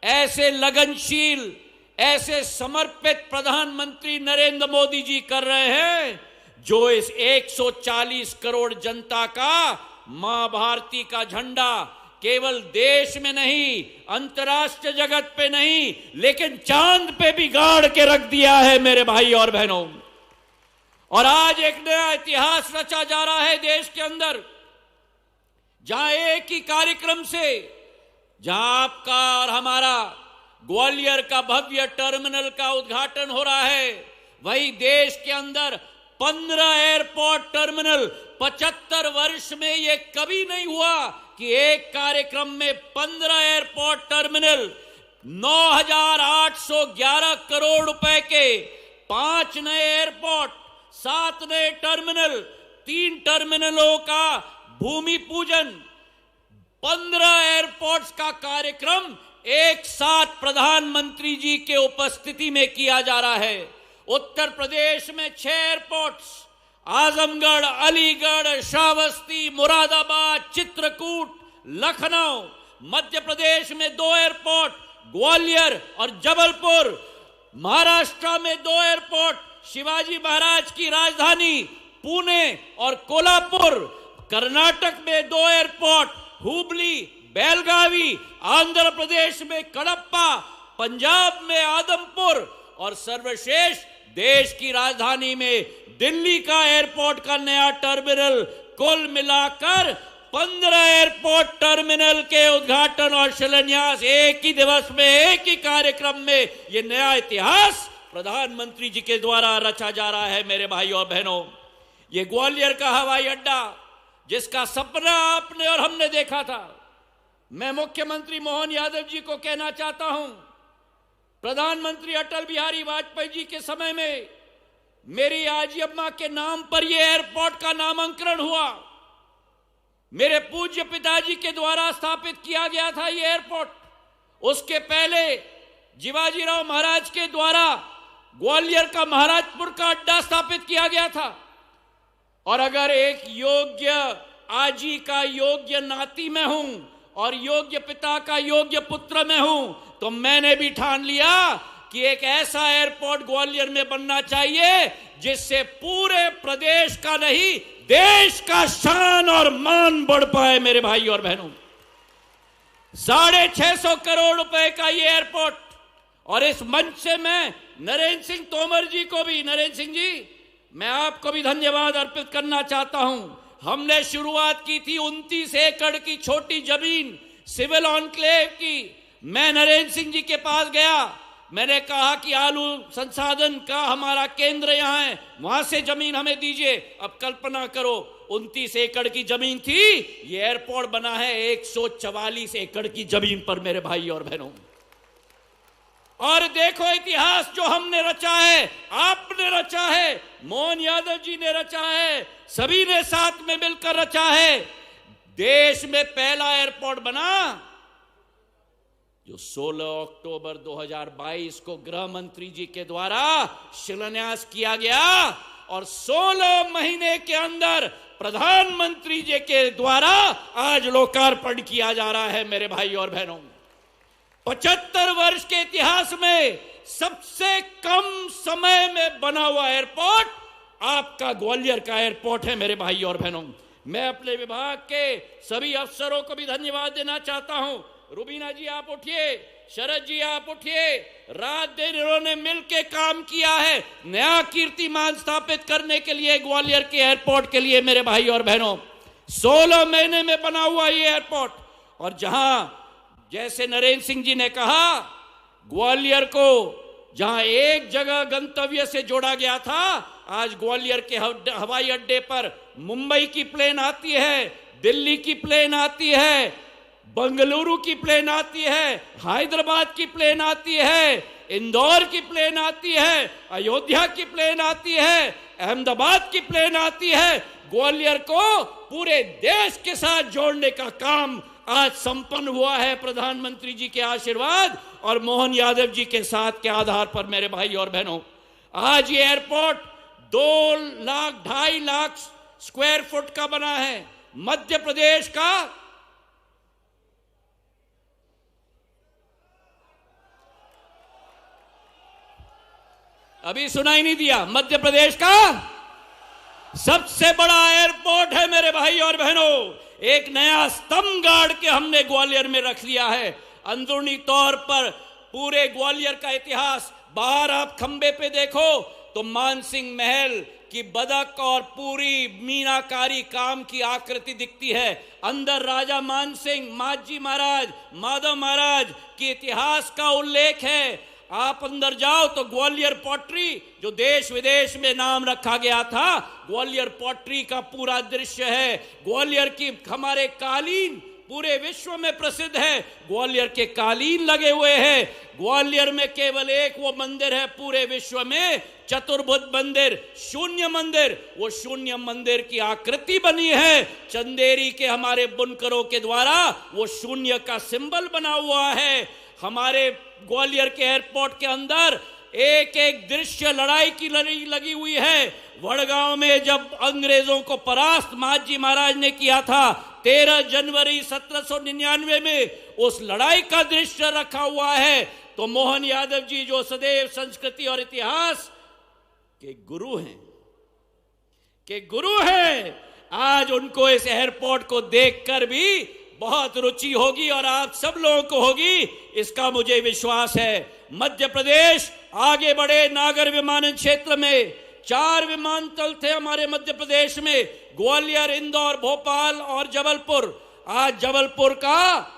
ऐसे लगनशील, ऐसे समर्पित प्रधानमंत्री नरेंद्र मोदी जी कर रहे हैं, जो इस 140 करोड़ जनता का मां भारती का झंडा केवल देश में नहीं, अंतर्राष्ट्रीय जगत पे नहीं, लेकिन चांद पे भी गाड़ के रख दिया है मेरे भाई और बहनों। और आज एक नया इतिहास रचा जा रहा है देश के अंदर, जहां एक ही कार्यक्रम से, जहां आपका और हमारा ग्वालियर का भव्य टर्मिनल का उद्घाटन हो रहा है, वही देश के अंदर 15 एयरपोर्ट टर्मिनल, 75 वर्ष में ये कभी नहीं हुआ कि एक कार्यक्रम में 15 एयरपोर्ट टर्मिनल 9,811 करोड़ रुपए के 5 नए एयरपोर्ट, 7 नए टर्मिनल, 3 टर्मिनलों का भूमि पूजन, 15 एयरपोर्ट्स का कार्यक्रम एक साथ प्रधानमंत्री जी के उपस्थिति में किया जा रहा है। उत्तर प्रदेश में 6 एयरपोर्ट्स, आजमगढ़, अलीगढ़, श्रावस्ती, मुरादाबाद, चित्रकूट, लखनऊ। मध्य प्रदेश में 2 एयरपोर्ट, ग्वालियर और जबलपुर। महाराष्ट्र में 2 एयरपोर्ट, शिवाजी महाराज की राजधानी पुणे और कोल्हापुर। कर्नाटक में 2 एयरपोर्ट, हुबली, बेलगावी। आंध्र प्रदेश में कडप्पा, पंजाब में आदमपुर और सर्वश्रेष्ठ देश की राजधानी में दिल्ली का एयरपोर्ट का नया टर्मिनल। कुल मिलाकर 15 एयरपोर्ट टर्मिनल के उद्घाटन और शिलान्यास एक ही दिवस में, एक ही कार्यक्रम में। यह नया इतिहास प्रधानमंत्री जी के द्वारा रचा जा रहा है। मेरे भाइयों और बहनों, ये ग्वालियर का हवाई अड्डा जिसका सपना आपने और हमने देखा था, मैं मुख्यमंत्री मोहन यादव जी को कहना चाहता हूं, प्रधानमंत्री अटल बिहारी वाजपेयी जी के समय में मेरी आजी अम्मा के नाम पर यह एयरपोर्ट का नामांकन हुआ। मेरे पूज्य पिताजी के द्वारा स्थापित किया गया था यह एयरपोर्ट। उसके पहले शिवाजीराव महाराज के द्वारा ग्वालियर का महाराजपुर का अड्डा स्थापित किया गया था। और अगर एक योग्य आजी का योग्य नाती में हूं और योग्य पिता का योग्य पुत्र में हूं, तो मैंने भी ठान लिया कि एक ऐसा एयरपोर्ट ग्वालियर में बनना चाहिए जिससे पूरे प्रदेश का नहीं, देश का शान और मान बढ़ पाए। मेरे भाई और बहनों, 650 करोड़ रुपए का ये एयरपोर्ट। और इस मंच से मैं नरेंद्र सिंह तोमर जी को भी, नरेंद्र सिंह जी, मैं आपको भी धन्यवाद अर्पित करना चाहता हूं। हमने शुरुआत की थी 29 एकड़ की छोटी जमीन सिविल ऑनक्लेव की। मैं नरेंद्र सिंह जी के पास गया, मैंने कहा कि आलू संसाधन का हमारा केंद्र यहां है, वहां से जमीन हमें दीजिए। अब कल्पना करो, 29 एकड़ की जमीन थी, ये एयरपोर्ट बना है 144 एकड़ की जमीन पर। मेरे भाई और बहनों, और देखो इतिहास जो हमने रचा है, आपने रचा है, मोहन यादव जी ने रचा है, सभी ने साथ में मिलकर रचा है। देश में पहला एयरपोर्ट बना जो 16 अक्टूबर 2022 को गृह मंत्री जी के द्वारा शिलान्यास किया गया और 16 महीने के अंदर प्रधानमंत्री जी के द्वारा आज लोकार्पण किया जा रहा है। मेरे भाई और बहनों, 75 वर्ष के इतिहास में सबसे कम समय में बना हुआ एयरपोर्ट आपका ग्वालियर का एयरपोर्ट है। मेरे भाई और बहनों, मैं अपने विभाग के सभी अफसरों को भी धन्यवाद देना चाहता हूं। रुबीना जी आप उठिए, शरद जी आप उठिए, रात दिन इन्होंने मिलकर काम किया है नया कीर्तिमान स्थापित करने के लिए ग्वालियर के एयरपोर्ट के लिए। मेरे भाई और बहनों, 16 महीने में बना हुआ ये एयरपोर्ट। और जहां जैसे नरेंद्र सिंह जी ने कहा, ग्वालियर को जहां एक जगह गंतव्य से जोड़ा गया था, आज ग्वालियर के हवाई अड्डे पर मुंबई की प्लेन आती है, दिल्ली की प्लेन आती है, बंगलुरु की प्लेन आती है, हैदराबाद की प्लेन आती है, इंदौर की प्लेन आती है, अयोध्या की प्लेन आती है, अहमदाबाद की प्लेन आती है। ग्वालियर को पूरे देश के साथ जोड़ने का काम आज संपन्न हुआ है प्रधानमंत्री जी के आशीर्वाद और मोहन यादव जी के साथ के आधार पर। मेरे भाई और बहनों, आज ये एयरपोर्ट 2,00,000-2.5 लाख स्क्वायर फुट का बना है। मध्य प्रदेश का अभी सुनाई नहीं दिया, मध्य प्रदेश का सबसे बड़ा एयरपोर्ट है। मेरे भाई और बहनों, एक नया स्तंभ गाड़ के हमने ग्वालियर में रख लिया है। अंदरूनी तौर पर पूरे ग्वालियर का इतिहास, बाहर आप खंबे पे देखो तो मानसिंह महल की बदक और पूरी मीनाकारी काम की आकृति दिखती है। अंदर राजा मानसिंह, माजी महाराज, माधव महाराज की इतिहास का उल्लेख है। आप अंदर जाओ तो ग्वालियर पॉटरी, जो देश विदेश में नाम रखा गया था, ग्वालियर पॉटरी का पूरा दृश्य है। ग्वालियर की हमारे कालीन पूरे विश्व में प्रसिद्ध है। ग्वालियर के कालीन लगे हुए हैं। ग्वालियर में केवल एक वो मंदिर है पूरे विश्व में, चतुर्भुज मंदिर, शून्य मंदिर। वो शून्य मंदिर की आकृति बनी है चंदेरी के हमारे बुनकरों के द्वारा। वो शून्य का सिंबल बना हुआ है। हमारे ग्वालियर के एयरपोर्ट के अंदर एक एक दृश्य लड़ाई की लगी हुई है। वडगांव में जब अंग्रेजों को परास्त माजी महाराज ने किया था 13 जनवरी 1799 में, उस लड़ाई का दृश्य रखा हुआ है। तो मोहन यादव जी जो सदैव संस्कृति और इतिहास के गुरु हैं, आज उनको इस एयरपोर्ट को देखकर भी बहुत रुचि होगी और आप सब लोगों को होगी, इसका मुझे विश्वास है। मध्य प्रदेश आगे बढ़े। नागर विमानन क्षेत्र में 4 विमानतल थे हमारे मध्य प्रदेश में, ग्वालियर, इंदौर, भोपाल और जबलपुर। आज जबलपुर का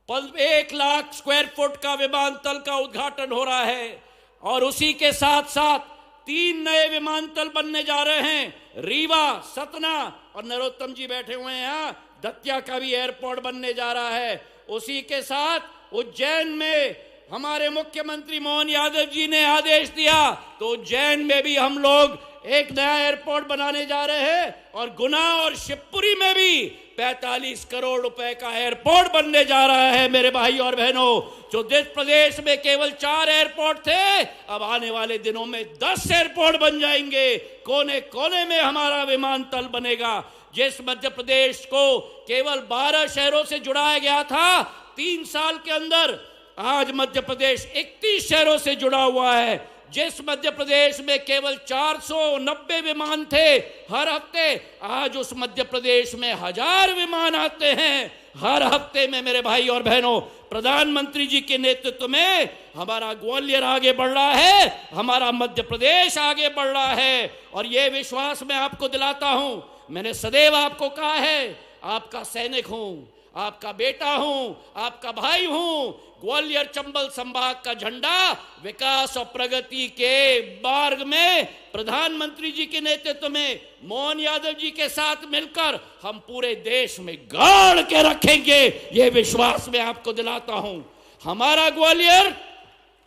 1 लाख स्क्वायर फुट का विमानतल का उद्घाटन हो रहा है और उसी के साथ साथ 3 नए विमानतल बनने जा रहे हैं, रीवा, सतना और नरोत्तम जी बैठे हुए हैं यहाँ, दतिया का भी एयरपोर्ट बनने जा रहा है। उसी के साथ उज्जैन में हमारे मुख्यमंत्री मोहन यादव जी ने आदेश दिया तो उज्जैन में भी हम लोग एक नया एयरपोर्ट बनाने जा रहे हैं और गुना और शिवपुरी में भी 45 करोड़ रुपए का एयरपोर्ट बनने जा रहा है। मेरे भाई और बहनों, जो देश प्रदेश में केवल 4 एयरपोर्ट थे, अब आने वाले दिनों में 10 एयरपोर्ट बन जाएंगे। कोने कोने में हमारा विमानतल बनेगा। जिस मध्य प्रदेश को केवल 12 शहरों से जुड़ाया गया था 3 साल के अंदर, आज मध्य प्रदेश 31 शहरों से जुड़ा हुआ है। जिस मध्य प्रदेश में केवल 490 विमान थे हर हफ्ते, आज उस मध्य प्रदेश में 1000 विमान आते हैं हर हफ्ते में। मेरे भाई और बहनों, प्रधानमंत्री जी के नेतृत्व में हमारा ग्वालियर आगे बढ़ रहा है, हमारा मध्य प्रदेश आगे बढ़ रहा है। और ये विश्वास मैं आपको दिलाता हूं, मैंने सदैव आपको कहा है, आपका सैनिक हूं, आपका बेटा हूं, आपका भाई हूं। ग्वालियर चंबल संभाग का झंडा विकास और प्रगति के मार्ग में प्रधानमंत्री जी के नेतृत्व में मोहन यादव जी के साथ मिलकर हम पूरे देश में गाड़ के रखेंगे। ये विश्वास मैं आपको दिलाता हूं। हमारा ग्वालियर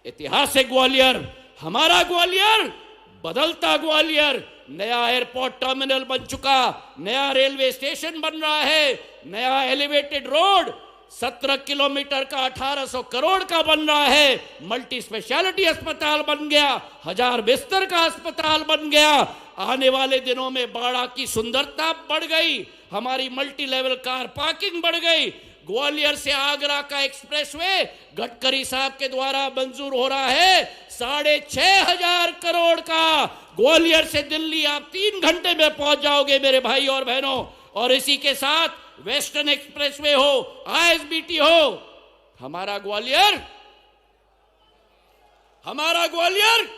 ऐतिहासिक ग्वालियर, हमारा ग्वालियर बदलता ग्वालियर। नया एयरपोर्ट टर्मिनल बन चुका, नया रेलवे स्टेशन बन रहा है, नया एलिवेटेड रोड 17 किलोमीटर का 1800 करोड़ का बन रहा है, मल्टी स्पेशलिटी अस्पताल बन गया, 1000 बिस्तर का अस्पताल बन गया। आने वाले दिनों में बाड़ा की सुंदरता बढ़ गई, हमारी मल्टी लेवल कार पार्किंग बढ़ गई। ग्वालियर से आगरा का एक्सप्रेसवे गडकरी साहब के द्वारा मंजूर हो रहा है 6500 करोड़ का। ग्वालियर से दिल्ली आप 3 घंटे में पहुंच जाओगे मेरे भाई और बहनों। और इसी के साथ वेस्टर्न एक्सप्रेसवे हो, आईएसबीटी हो, हमारा ग्वालियर, हमारा ग्वालियर,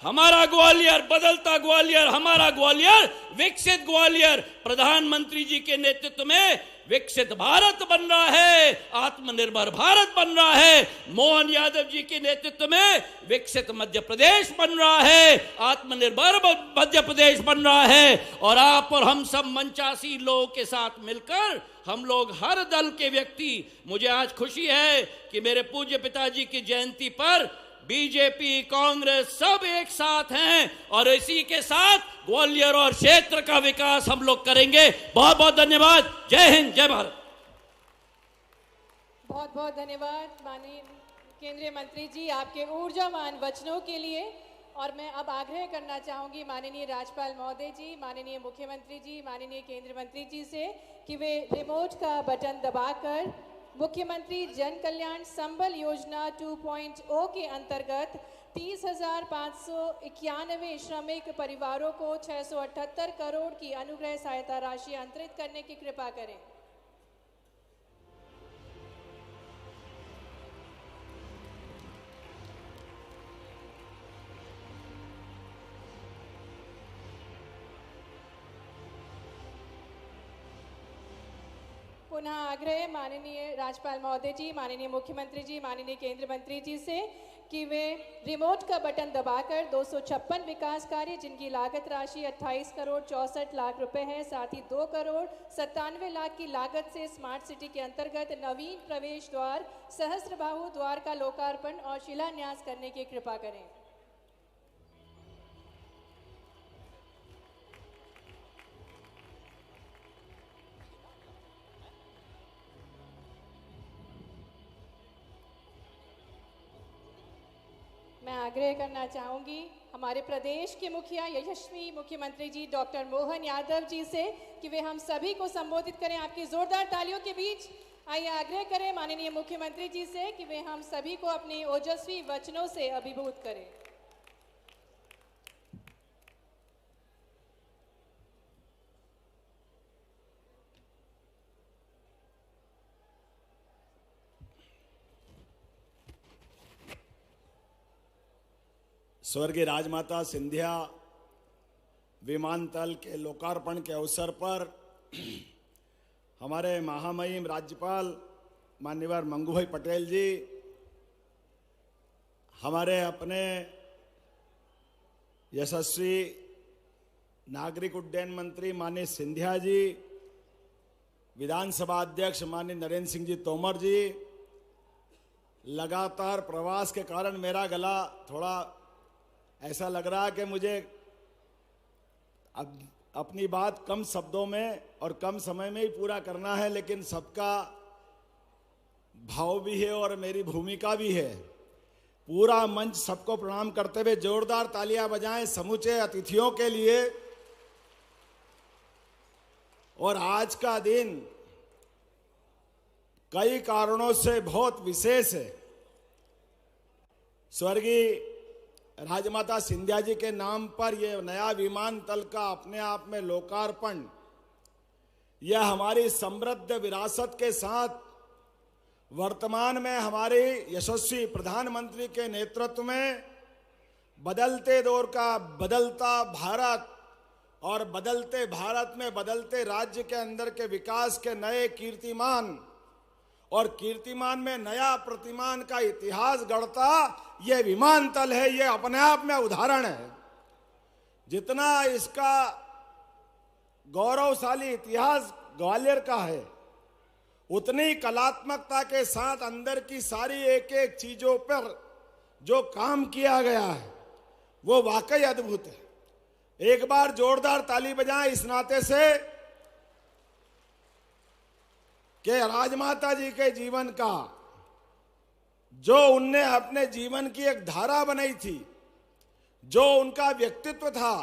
हमारा ग्वालियर बदलता ग्वालियर, हमारा ग्वालियर विकसित ग्वालियर। प्रधानमंत्री जी के नेतृत्व में विकसित भारत बन रहा है, आत्मनिर्भर भारत बन रहा है। मोहन यादव जी के नेतृत्व में विकसित मध्य प्रदेश बन रहा है, आत्मनिर्भर मध्य प्रदेश बन रहा है। और आप और हम सब मंचासी लोगों के साथ मिलकर हम लोग हर दल के व्यक्ति, मुझे आज खुशी है कि मेरे पूज्य पिताजी की जयंती पर बीजेपी, कांग्रेस सब एक साथ हैं और इसी के साथ ग्वालियर और क्षेत्र का विकास हम लोग करेंगे। बहुत बहुत धन्यवाद। जय हिंद, जय भारत। बहुत बहुत धन्यवाद माननीय केंद्रीय मंत्री जी आपके ऊर्जावान वचनों के लिए। और मैं अब आग्रह करना चाहूंगी माननीय राज्यपाल महोदय जी, माननीय मुख्यमंत्री जी, माननीय केंद्रीय मंत्री जी से कि वे रिमोट का बटन दबाकर मुख्यमंत्री जन कल्याण संबल योजना 2.0 के अंतर्गत 30,591 श्रमिक परिवारों को 678 करोड़ की अनुग्रह सहायता राशि अंतरित करने की कृपा करें। पुनः आग्रह माननीय राज्यपाल महोदय जी, माननीय मुख्यमंत्री जी, माननीय केंद्रीय मंत्री जी से कि वे रिमोट का बटन दबाकर 256 विकास कार्य जिनकी लागत राशि 28 करोड़ 64 लाख रुपए है, साथ ही 2 करोड़ 97 लाख की लागत से स्मार्ट सिटी के अंतर्गत नवीन प्रवेश द्वार सहस्त्रबाहु द्वार का लोकार्पण और शिलान्यास करने की कृपा करें। मैं आग्रह करना चाहूंगी हमारे प्रदेश के मुखिया यशस्वी मुख्यमंत्री जी डॉक्टर मोहन यादव जी से कि वे हम सभी को संबोधित करें आपकी जोरदार तालियों के बीच। आइए आग्रह करें माननीय मुख्यमंत्री जी से कि वे हम सभी को अपने ओजस्वी वचनों से अभिभूत करें। स्वर्गीय राजमाता सिंधिया विमानतल के लोकार्पण के अवसर पर हमारे महामहिम राज्यपाल माननीय मंगूभाई पटेल जी, हमारे अपने यशस्वी नागरिक उड्डयन मंत्री माननीय सिंधिया जी, विधानसभा अध्यक्ष माननीय नरेंद्र सिंह जी तोमर जी, लगातार प्रवास के कारण मेरा गला थोड़ा ऐसा लग रहा है कि मुझे अब अपनी बात कम शब्दों में और कम समय में ही पूरा करना है, लेकिन सबका भाव भी है और मेरी भूमिका भी है। पूरा मंच सबको प्रणाम करते हुए जोरदार तालियां बजाएं समूचे अतिथियों के लिए। और आज का दिन कई कारणों से बहुत विशेष है। स्वर्गीय राजमाता सिंधिया जी के नाम पर यह नया विमानतल का अपने आप में लोकार्पण, यह हमारी समृद्ध विरासत के साथ वर्तमान में हमारे यशस्वी प्रधानमंत्री के नेतृत्व में बदलते दौर का बदलता भारत और बदलते भारत में बदलते राज्य के अंदर के विकास के नए कीर्तिमान और कीर्तिमान में नया प्रतिमान का इतिहास गढ़ता यह विमानतल है। यह अपने आप में उदाहरण है। जितना इसका गौरवशाली इतिहास ग्वालियर का है, उतनी कलात्मकता के साथ अंदर की सारी एक एक चीजों पर जो काम किया गया है वो वाकई अद्भुत है। एक बार जोरदार ताली बजाएं इस नाते से कि राजमाता जी के जीवन का जो उनने अपने जीवन की एक धारा बनाई थी, जो उनका व्यक्तित्व था,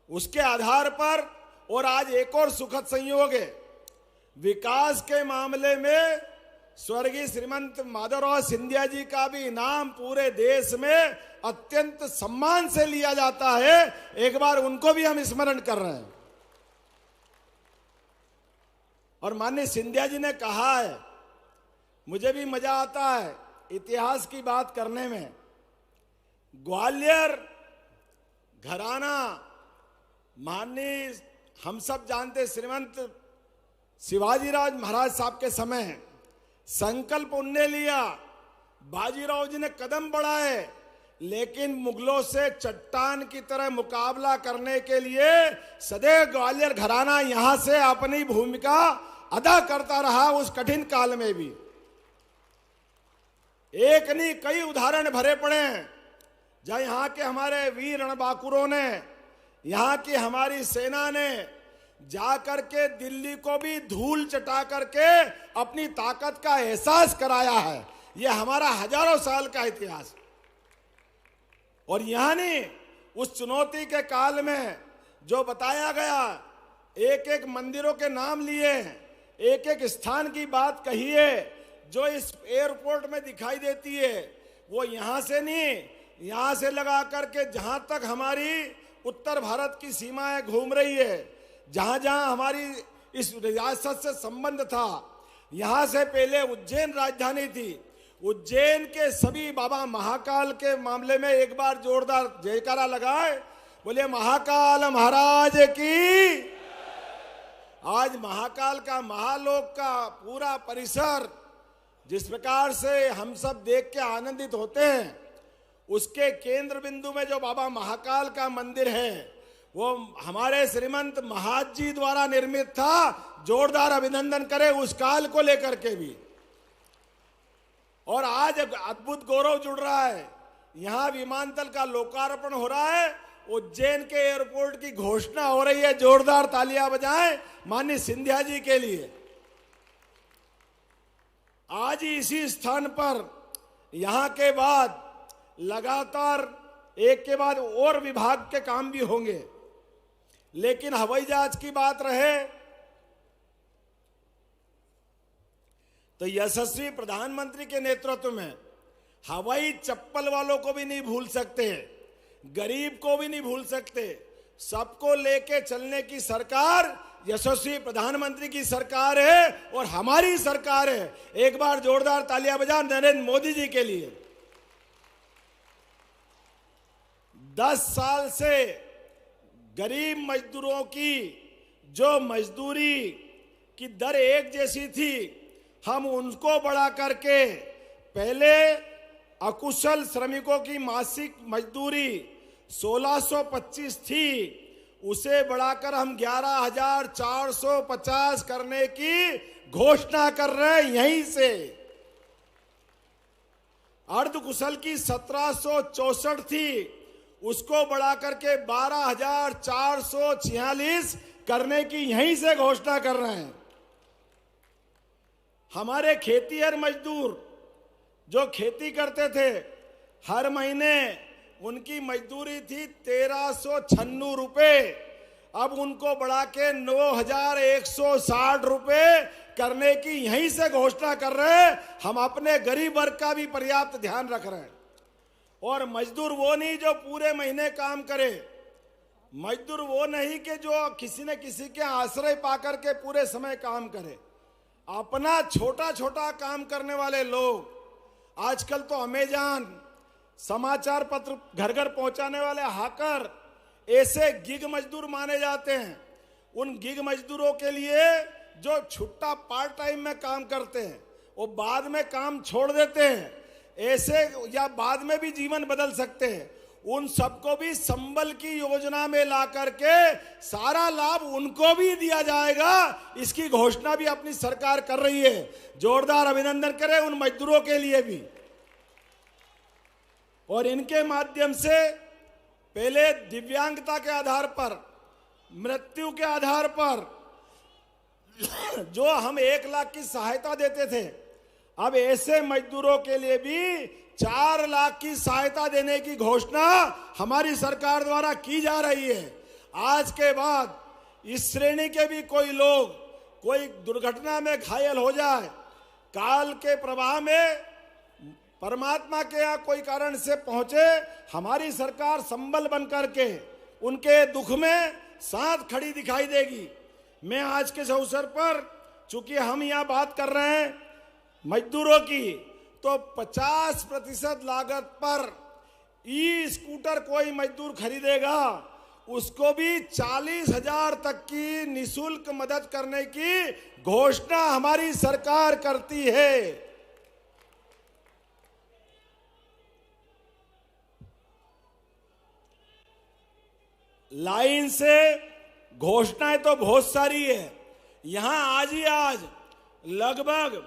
उसके आधार पर और आज एक और सुखद संयोग है, विकास के मामले में स्वर्गीय श्रीमंत माधवराव सिंधिया जी का भी इनाम पूरे देश में अत्यंत सम्मान से लिया जाता है। एक बार उनको भी हम स्मरण कर रहे हैं। और माननीय सिंधिया जी ने कहा है, मुझे भी मजा आता है इतिहास की बात करने में। ग्वालियर घराना माननीय हम सब जानते श्रीमंत शिवाजीराव महाराज साहब के समय संकल्प उनने लिया, बाजीराव जी ने कदम बढ़ाए, लेकिन मुगलों से चट्टान की तरह मुकाबला करने के लिए सदैव ग्वालियर घराना यहां से अपनी भूमिका अदा करता रहा। उस कठिन काल में भी एक नहीं कई उदाहरण भरे पड़े हैं, जहां यहाँ के हमारे वीर रणबांकुरों ने, यहाँ की हमारी सेना ने जाकर के दिल्ली को भी धूल चटा करके अपनी ताकत का एहसास कराया है। यह हमारा हजारों साल का इतिहास। और यहाँ नहीं उस चुनौती के काल में जो बताया गया, एक एक मंदिरों के नाम लिए, एक एक स्थान की बात कही है जो इस एयरपोर्ट में दिखाई देती है, वो यहाँ से नहीं, यहाँ से लगा करके जहाँ तक हमारी उत्तर भारत की सीमाएं घूम रही है, जहाँ जहाँ हमारी इस रियासत से संबंध था, यहाँ से पहले उज्जैन राजधानी थी। उज्जैन के सभी बाबा महाकाल के मामले में एक बार जोरदार जयकारा लगाए, बोले महाकाल महाराज की। आज महाकाल का महालोक का पूरा परिसर जिस प्रकार से हम सब देख के आनंदित होते हैं, उसके केंद्र बिंदु में जो बाबा महाकाल का मंदिर है वो हमारे श्रीमंत महाज जी द्वारा निर्मित था। जोरदार अभिनंदन करें उस काल को लेकर के भी। और आज अद्भुत गौरव जुड़ रहा है, यहां विमानतल का लोकार्पण हो रहा है, उज्जैन के एयरपोर्ट की घोषणा हो रही है। जोरदार तालियां बजाएं माननीय सिंधिया जी के लिए। आज ही इसी स्थान पर यहां के बाद लगातार एक के बाद और विभाग के काम भी होंगे, लेकिन हवाई जहाज की बात रहे तो यशस्वी प्रधानमंत्री के नेतृत्व में हवाई चप्पल वालों को भी नहीं भूल सकते, गरीब को भी नहीं भूल सकते। सबको लेके चलने की सरकार यशस्वी प्रधानमंत्री की सरकार है और हमारी सरकार है। एक बार जोरदार तालियां बजा नरेंद्र मोदी जी के लिए। 10 साल से गरीब मजदूरों की जो मजदूरी की दर एक जैसी थी, हम उनको बढ़ा करके पहले अकुशल श्रमिकों की मासिक मजदूरी 1625 थी, उसे बढ़ाकर हम 11,450 करने की घोषणा कर रहे हैं यहीं से। अर्धकुशल की 1764 थी, उसको बढ़ाकर के 12,446 करने की यहीं से घोषणा कर रहे हैं। हमारे खेतीहर मजदूर जो खेती करते थे, हर महीने उनकी मजदूरी थी 1396 रुपए, अब उनको बढ़ा के 9,160 रुपए करने की यहीं से घोषणा कर रहे हैं। हम अपने गरीब वर्ग का भी पर्याप्त ध्यान रख रहे हैं। और मजदूर वो नहीं जो पूरे महीने काम करे, मजदूर वो नहीं कि जो किसी न किसी के आश्रय पाकर के पूरे समय काम करे। अपना छोटा छोटा काम करने वाले लोग, आजकल तो अमेज़न, समाचार पत्र घर घर पहुंचाने वाले हाकर, ऐसे गिग मजदूर माने जाते हैं। उन गिग मजदूरों के लिए जो छुट्टा पार्ट टाइम में काम करते हैं, वो बाद में काम छोड़ देते हैं, ऐसे या बाद में भी जीवन बदल सकते हैं, उन सबको भी संबल की योजना में ला करके सारा लाभ उनको भी दिया जाएगा। इसकी घोषणा भी अपनी सरकार कर रही है। जोरदार अभिनंदन करें उन मजदूरों के लिए भी। और इनके माध्यम से पहले दिव्यांगता के आधार पर, मृत्यु के आधार पर जो हम 1 लाख की सहायता देते थे, अब ऐसे मजदूरों के लिए भी 4 लाख की सहायता देने की घोषणा हमारी सरकार द्वारा की जा रही है। आज के बाद इस श्रेणी के भी कोई लोग कोई दुर्घटना में घायल हो जाए, काल के प्रवाह में परमात्मा के यहाँ कोई कारण से पहुंचे, हमारी सरकार संबल बन करके उनके दुख में साथ खड़ी दिखाई देगी। मैं आज के इस अवसर पर, चूंकि हम यहाँ बात कर रहे हैं मजदूरों की, तो 50% लागत पर ई स्कूटर कोई मजदूर खरीदेगा, उसको भी 40,000 तक की निशुल्क मदद करने की घोषणा हमारी सरकार करती है। लाइन से घोषणाएं तो बहुत सारी है। यहां आज ही आज लगभग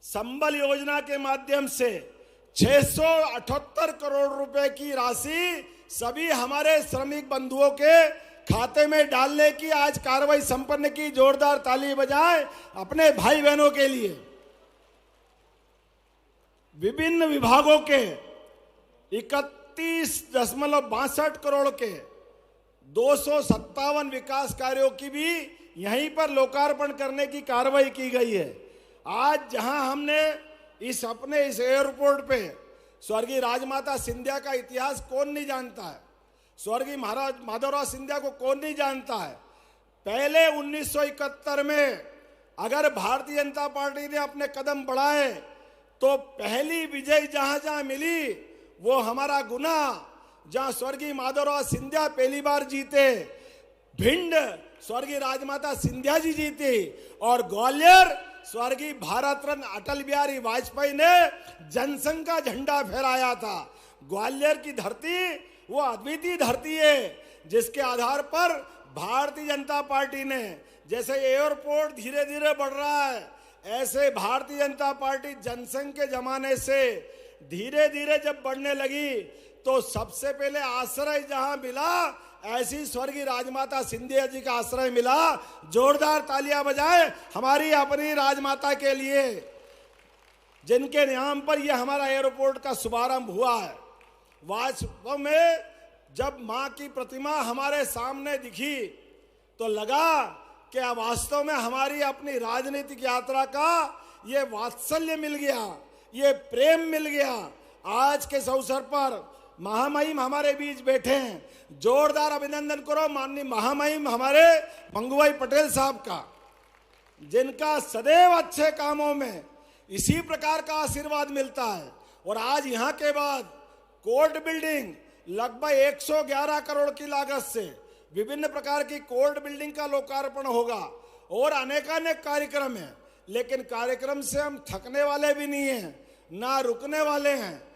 संबल योजना के माध्यम से 678 करोड़ रुपए की राशि सभी हमारे श्रमिक बंधुओं के खाते में डालने की आज कार्रवाई संपन्न की। जोरदार ताली बजाएं अपने भाई बहनों के लिए। विभिन्न विभागों के 31.62 करोड़ के 257 विकास कार्यों की भी यहीं पर लोकार्पण करने की कार्रवाई की गई है। आज जहां हमने इस एयरपोर्ट पे स्वर्गीय राजमाता सिंधिया का इतिहास कौन नहीं जानता है, स्वर्गीय महाराज माधवराव सिंधिया को कौन नहीं जानता है। पहले 1971 में अगर भारतीय जनता पार्टी ने अपने कदम बढ़ाए तो पहली विजय जहां जहां मिली वो हमारा गुना, जहां स्वर्गीय माधवराव सिंधिया पहली बार जीते, भिंड स्वर्गीय राजमाता सिंधिया जी जीती, और ग्वालियर स्वर्गीय भारत रत्न अटल बिहारी वाजपेयी ने जनसंघ का झंडा फहराया था। ग्वालियर की धरती वो अद्वितीय धरती है जिसके आधार पर भारतीय जनता पार्टी ने, जैसे एयरपोर्ट धीरे धीरे बढ़ रहा है, ऐसे भारतीय जनता पार्टी जनसंघ के जमाने से धीरे धीरे जब बढ़ने लगी तो सबसे पहले आश्रय जहां मिला, ऐसी स्वर्गीय राजमाता सिंधिया जी का आश्रय मिला। जोरदार तालियां बजाएं हमारी अपनी राजमाता के लिए, जिनके नाम पर यह हमारा एयरपोर्ट का शुभारंभ हुआ है। वास्तव में जब मां की प्रतिमा हमारे सामने दिखी तो लगा कि वास्तव में हमारी अपनी राजनीतिक यात्रा का ये वात्सल्य मिल गया, ये प्रेम मिल गया। आज के इस अवसर पर महामहिम हमारे बीच बैठे हैं, जोरदार अभिनंदन करो माननीय महामहिम हमारे मंगूभाई पटेल साहब का, जिनका सदैव अच्छे कामों में इसी प्रकार का आशीर्वाद मिलता है। और आज यहाँ के बाद कोर्ट बिल्डिंग लगभग 111 करोड़ की लागत से विभिन्न प्रकार की कोर्ट बिल्डिंग का लोकार्पण होगा और अनेकानेक कार्यक्रम है। लेकिन कार्यक्रम से हम थकने वाले भी नहीं हैं, ना रुकने वाले हैं।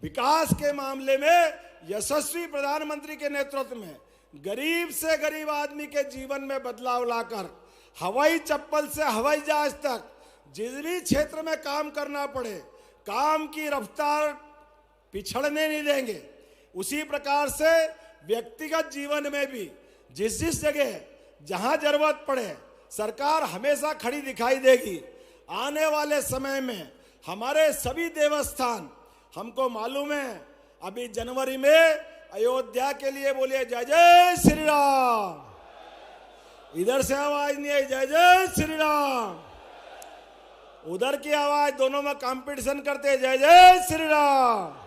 विकास के मामले में यशस्वी प्रधानमंत्री के नेतृत्व में गरीब से गरीब आदमी के जीवन में बदलाव लाकर हवाई चप्पल से हवाई जहाज तक जिस भी क्षेत्र में काम करना पड़े, काम की रफ्तार पिछड़ने नहीं देंगे। उसी प्रकार से व्यक्तिगत जीवन में भी जिस जिस जगह जहां जरूरत पड़े सरकार हमेशा खड़ी दिखाई देगी। आने वाले समय में हमारे सभी देवस्थान, हमको मालूम है अभी जनवरी में अयोध्या के लिए बोलिए जय जय श्री राम, इधर से आवाज नहीं आई जय जय श्री राम, उधर की आवाज, दोनों में कंपटीशन करते जय जय श्री राम।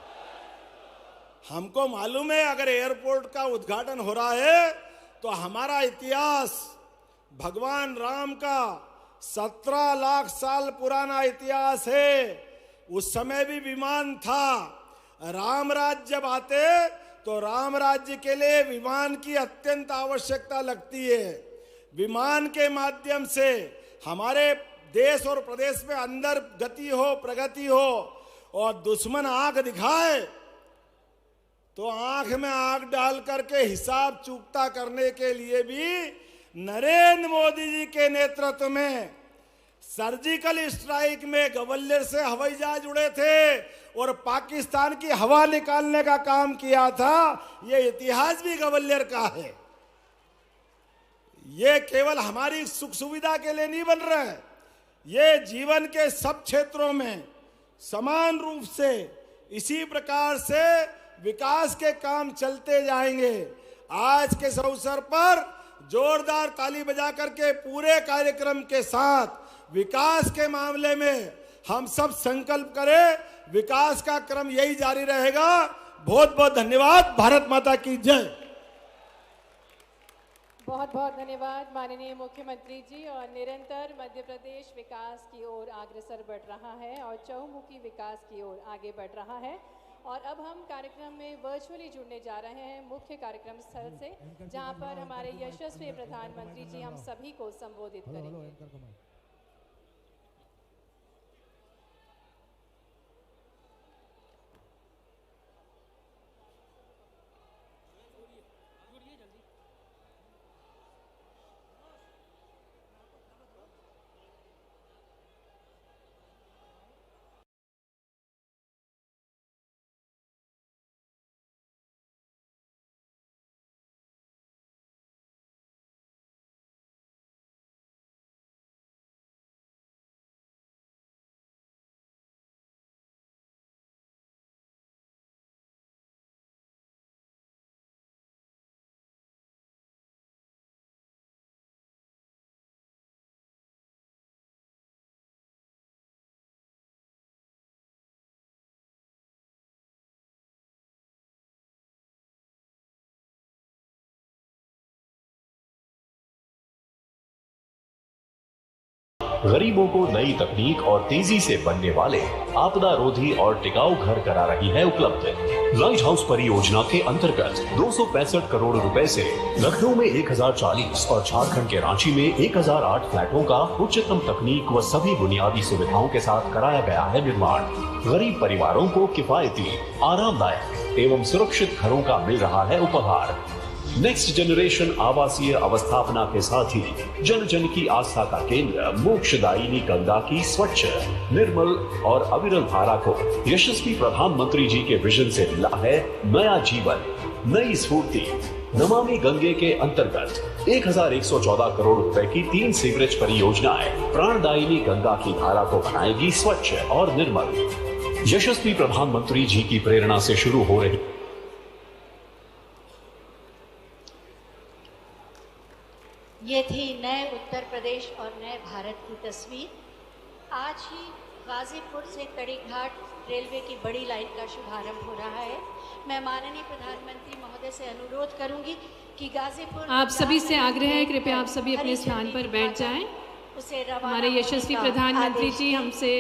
हमको मालूम है अगर एयरपोर्ट का उद्घाटन हो रहा है तो हमारा इतिहास भगवान राम का 17 लाख साल पुराना इतिहास है। उस समय भी विमान था। राम राज्य जब आते तो राम राज्य के लिए विमान की अत्यंत आवश्यकता लगती है। विमान के माध्यम से हमारे देश और प्रदेश में अंदर गति हो, प्रगति हो। और दुश्मन आंख दिखाए तो आंख में आंख डाल करके हिसाब चुकता करने के लिए भी नरेंद्र मोदी जी के नेतृत्व में सर्जिकल स्ट्राइक में ग्वालियर से हवाई जहाज उड़े थे और पाकिस्तान की हवा निकालने का काम किया था। ये इतिहास भी ग्वालियर का है। ये केवल हमारी सुख सुविधा के लिए नहीं बन रहा है, ये जीवन के सब क्षेत्रों में समान रूप से इसी प्रकार से विकास के काम चलते जाएंगे। आज के इस अवसर पर जोरदार ताली बजा करके पूरे कार्यक्रम के साथ विकास के मामले में हम सब संकल्प करें। विकास का क्रम यही जारी रहेगा। बहुत बहुत धन्यवाद। भारत माता की जय। बहुत बहुत धन्यवाद माननीय मुख्यमंत्री जी। और निरंतर मध्य प्रदेश विकास की ओर अग्रसर बढ़ रहा है और चहुमुखी विकास की ओर आगे बढ़ रहा है। और अब हम कार्यक्रम में वर्चुअली जुड़ने जा रहे हैं मुख्य कार्यक्रम स्थल से, जहां पर हमारे यशस्वी प्रधानमंत्री जी हम सभी को संबोधित करेंगे। गरीबों को नई तकनीक और तेजी से बनने वाले आपदा रोधी और टिकाऊ घर करा रही है उपलब्ध। लाइट हाउस परियोजना के अंतर्गत 265 करोड़ रुपए से लखनऊ में 1040 और झारखंड के रांची में 1008 फ्लैटों का उच्चतम तकनीक व सभी बुनियादी सुविधाओं के साथ कराया गया है निर्माण। गरीब परिवारों को किफायती, आरामदायक एवं सुरक्षित घरों का मिल रहा है उपहार। नेक्स्ट जनरेशन आवासीय अवस्थापना के साथ ही जन जन की आस्था का केंद्र मोक्षदायिनी गंगा की स्वच्छ, निर्मल और अविरल धारा को यशस्वी प्रधानमंत्री जी के विजन से मिला है नया जीवन, नई स्फूर्ति। नमामि गंगे के अंतर्गत 1114 करोड़ रुपए की 3 सीवरेज परियोजनाएं प्राणदायिनी गंगा की धारा को बनाएगी स्वच्छ और निर्मल। यशस्वी प्रधानमंत्री जी की प्रेरणा से शुरू हो रही ये थी नए उत्तर प्रदेश और नए भारत की तस्वीर। आज ही गाजीपुर से कड़ीघाट रेलवे की बड़ी लाइन का शुभारंभ हो रहा है। मैं माननीय प्रधानमंत्री महोदय से अनुरोध करूंगी कि गाजीपुर, आप सभी से आग्रह है कृपया आप सभी अपने स्थान पर बैठ जाएं। हमारे यशस्वी प्रधानमंत्री जी हमसे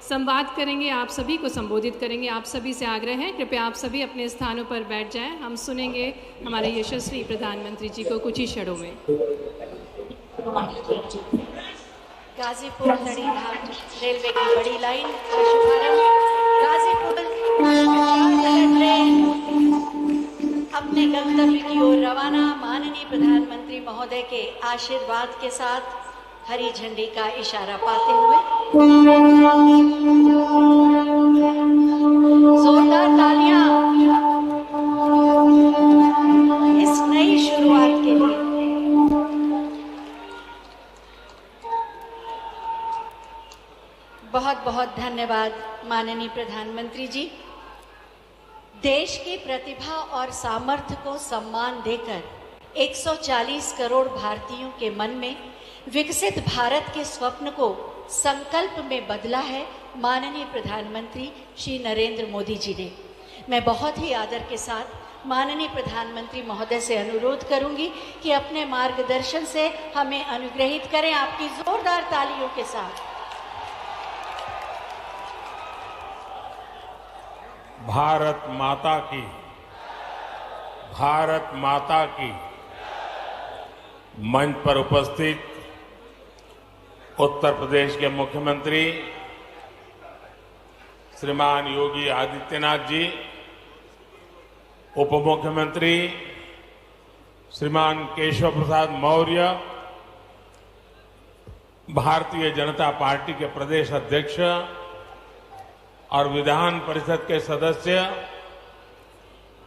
संवाद करेंगे, आप सभी को संबोधित करेंगे। आप सभी से आग्रह है कृपया आप सभी अपने स्थानों पर बैठ जाएं। हम सुनेंगे हमारे यशस्वी प्रधानमंत्री जी को कुछ ही क्षणों में। गाजीपुर कड़ीघाट रेलवे की बड़ी लाइन का शुभारंभ। गाजीपुर ट्रेन अपने गंतव्य की ओर रवाना। माननीय प्रधानमंत्री महोदय के आशीर्वाद के साथ हरी झंडी का इशारा पाते हुए जोरदार तालियां इस नई शुरुआत के लिए। बहुत बहुत धन्यवाद माननीय प्रधानमंत्री जी। देश की प्रतिभा और सामर्थ्य को सम्मान देकर 140 करोड़ भारतीयों के मन में विकसित भारत के स्वप्न को संकल्प में बदला है माननीय प्रधानमंत्री श्री नरेंद्र मोदी जी ने। मैं बहुत ही आदर के साथ माननीय प्रधानमंत्री महोदय से अनुरोध करूंगी कि अपने मार्गदर्शन से हमें अनुग्रहित करें आपकी जोरदार तालियों के साथ। भारत माता की मंच पर उपस्थित उत्तर प्रदेश के मुख्यमंत्री श्रीमान योगी आदित्यनाथ जी, उप मुख्यमंत्री श्रीमान केशव प्रसाद मौर्य, भारतीय जनता पार्टी के प्रदेश अध्यक्ष और विधान परिषद के सदस्य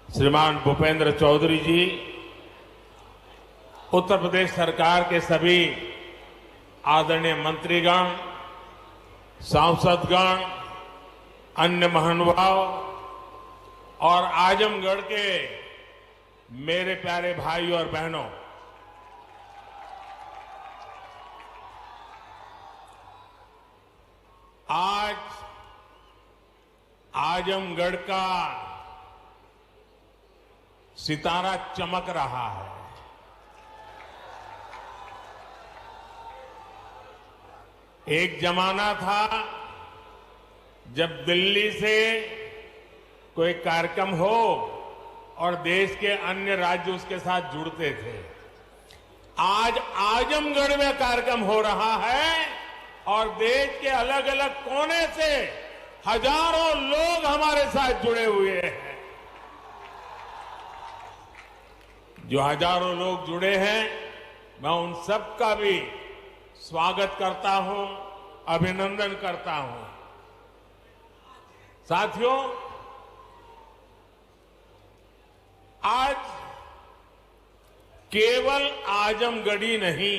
श्रीमान भूपेंद्र चौधरी जी, उत्तर प्रदेश सरकार के सभी आदरणीय मंत्रीगण, सांसदगण, अन्य महानुभाव और आजमगढ़ के मेरे प्यारे भाई और बहनों, आज आजमगढ़ का सितारा चमक रहा है। एक जमाना था जब दिल्ली से कोई कार्यक्रम हो और देश के अन्य राज्य उसके साथ जुड़ते थे। आज आजमगढ़ में कार्यक्रम हो रहा है और देश के अलग अलग कोने से हजारों लोग हमारे साथ जुड़े हुए हैं। जो हजारों लोग जुड़े हैं, मैं उन सबका भी स्वागत करता हूं, अभिनंदन करता हूं। साथियों, आज केवल आजमगढ़ी नहीं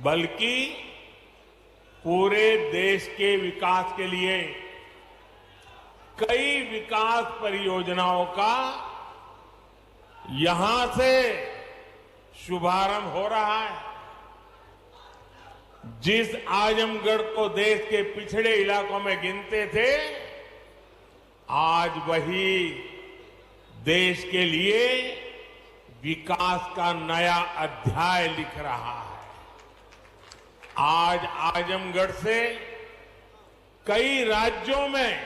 बल्कि पूरे देश के विकास के लिए कई विकास परियोजनाओं का यहां से शुभारंभ हो रहा है। जिस आजमगढ़ को देश के पिछड़े इलाकों में गिनते थे, आज वही देश के लिए विकास का नया अध्याय लिख रहा है। आज आजमगढ़ से कई राज्यों में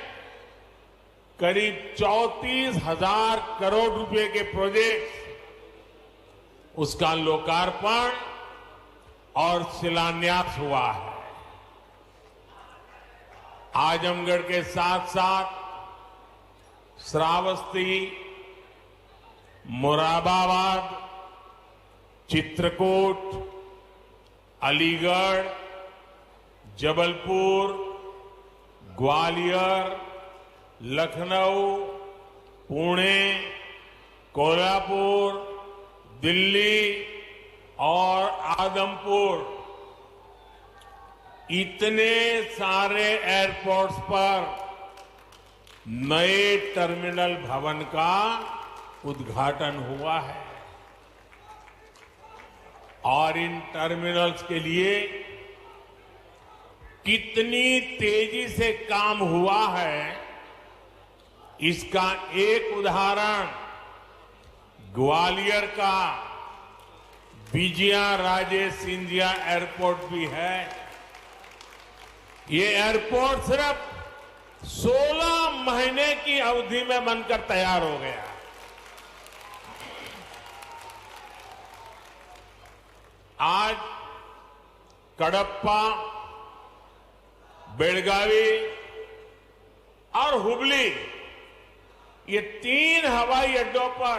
करीब 34,000 करोड़ रुपए के प्रोजेक्ट उसका लोकार्पण और शिलान्यास हुआ है। आजमगढ़ के साथ साथ श्रावस्ती, मुरादाबाद, चित्रकूट, अलीगढ़, जबलपुर, ग्वालियर, लखनऊ, पुणे, कोल्हापुर, दिल्ली और आदमपुर, इतने सारे एयरपोर्ट्स पर नए टर्मिनल भवन का उद्घाटन हुआ है और इन टर्मिनल्स के लिए कितनी तेजी से काम हुआ है, इसका एक उदाहरण ग्वालियर का विजया राजे सिंधिया एयरपोर्ट भी है। ये एयरपोर्ट सिर्फ 16 महीने की अवधि में बनकर तैयार हो गया। आज कडप्पा, बेलगावी और हुबली, ये 3 हवाई अड्डों पर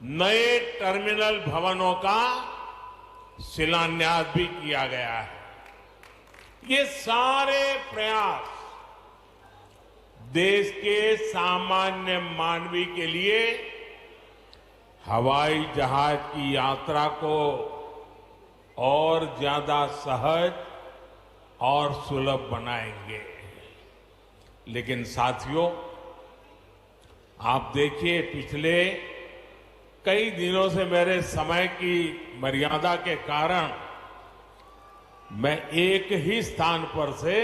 नए टर्मिनल भवनों का शिलान्यास भी किया गया है। ये सारे प्रयास देश के सामान्य मानवी के लिए हवाई जहाज की यात्रा को और ज्यादा सहज और सुलभ बनाएंगे। लेकिन साथियों, आप देखिए, पिछले कई दिनों से मेरे समय की मर्यादा के कारण मैं एक ही स्थान पर से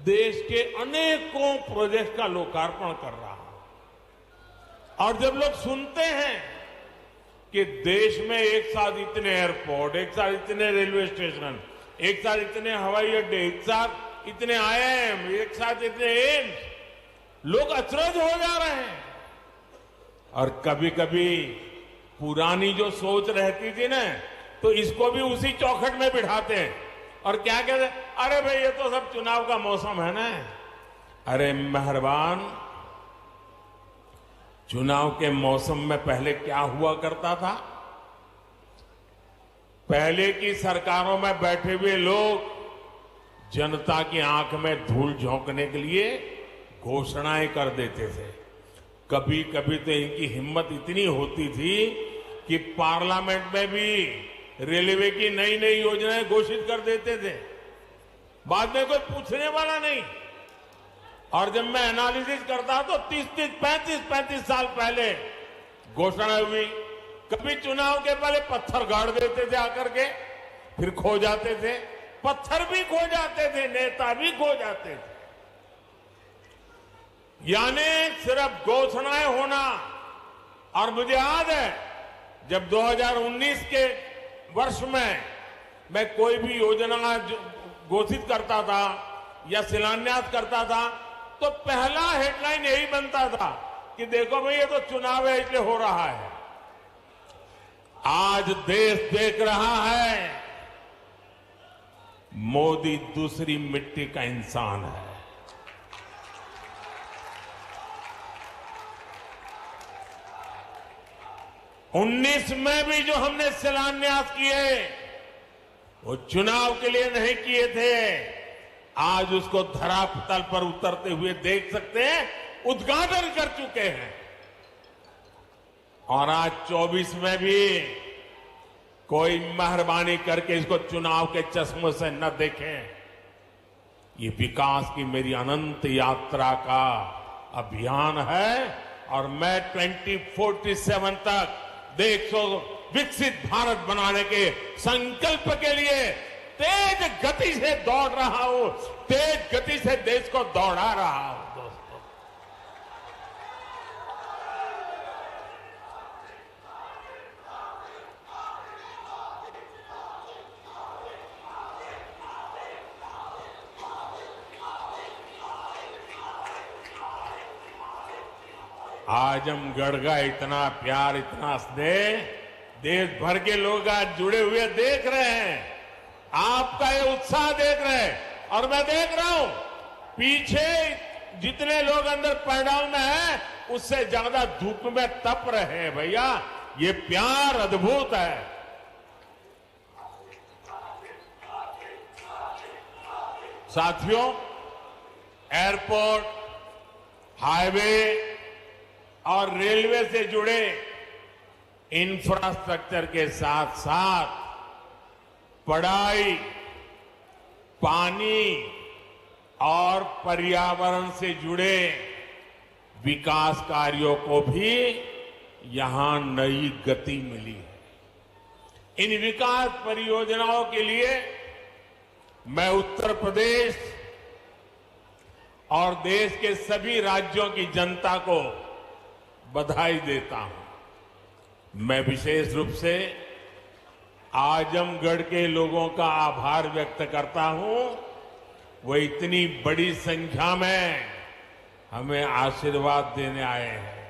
देश के अनेकों प्रोजेक्ट का लोकार्पण कर रहा हूं। और जब लोग सुनते हैं कि देश में एक साथ इतने एयरपोर्ट, एक साथ इतने रेलवे स्टेशन, एक साथ इतने हवाई अड्डे, एक साथ इतने IIM, एक साथ इतने एम्स, लोग अचरज हो जा रहे हैं। और कभी कभी पुरानी जो सोच रहती थी ना, तो इसको भी उसी चौखट में बिठाते हैं और क्या कहते हैं, अरे भाई ये तो सब चुनाव का मौसम है ना। अरे मेहरबान, चुनाव के मौसम में पहले क्या हुआ करता था? पहले की सरकारों में बैठे हुए लोग जनता की आंख में धूल झोंकने के लिए घोषणाएं कर देते थे। कभी कभी तो इनकी हिम्मत इतनी होती थी कि पार्लियामेंट में भी रेलवे की नई नई योजनाएं घोषित कर देते थे, बाद में कोई पूछने वाला नहीं। और जब मैं एनालिसिस करता तो 35 साल पहले घोषणा हुई। कभी चुनाव के पहले पत्थर गाड़ देते थे आकर के, फिर खो जाते थे, पत्थर भी खो जाते थे, नेता भी खो जाते थे। यानी सिर्फ घोषणाएं होना। और मुझे याद है जब 2019 के वर्ष में मैं कोई भी योजना घोषित करता था या शिलान्यास करता था, तो पहला हेडलाइन यही बनता था कि देखो भाई ये तो चुनाव है इसलिए हो रहा है। आज देश देख रहा है मोदी दूसरी मिट्टी का इंसान है। उन्नीस में भी जो हमने शिलान्यास किए वो चुनाव के लिए नहीं किए थे। आज उसको धरातल पर उतरते हुए देख सकते हैं, उद्घाटन कर चुके हैं। और आज 24 में भी कोई मेहरबानी करके इसको चुनाव के चश्मे से न देखें। ये विकास की मेरी अनंत यात्रा का अभियान है और मैं 2047 तक देश को विकसित भारत बनाने के संकल्प के लिए तेज गति से दौड़ रहा हूं, तेज गति से देश को दौड़ा रहा हूं। दोस्तों, आजमगढ़ का इतना प्यार, इतना स्नेह देश भर के लोग आज जुड़े हुए देख रहे हैं, आपका ये उत्साह देख रहे हैं। और मैं देख रहा हूं पीछे जितने लोग अंदर पंडाल में हैं उससे ज्यादा धूप में तप रहे हैं। भैया ये प्यार अद्भुत है। साथियों, एयरपोर्ट, हाईवे और रेलवे से जुड़े इंफ्रास्ट्रक्चर के साथ साथ पढ़ाई, पानी और पर्यावरण से जुड़े विकास कार्यों को भी यहां नई गति मिली है। इन विकास परियोजनाओं के लिए मैं उत्तर प्रदेश और देश के सभी राज्यों की जनता को बधाई देता हूं। मैं विशेष रूप से आजमगढ़ के लोगों का आभार व्यक्त करता हूं। वो इतनी बड़ी संख्या में हमें आशीर्वाद देने आए हैं।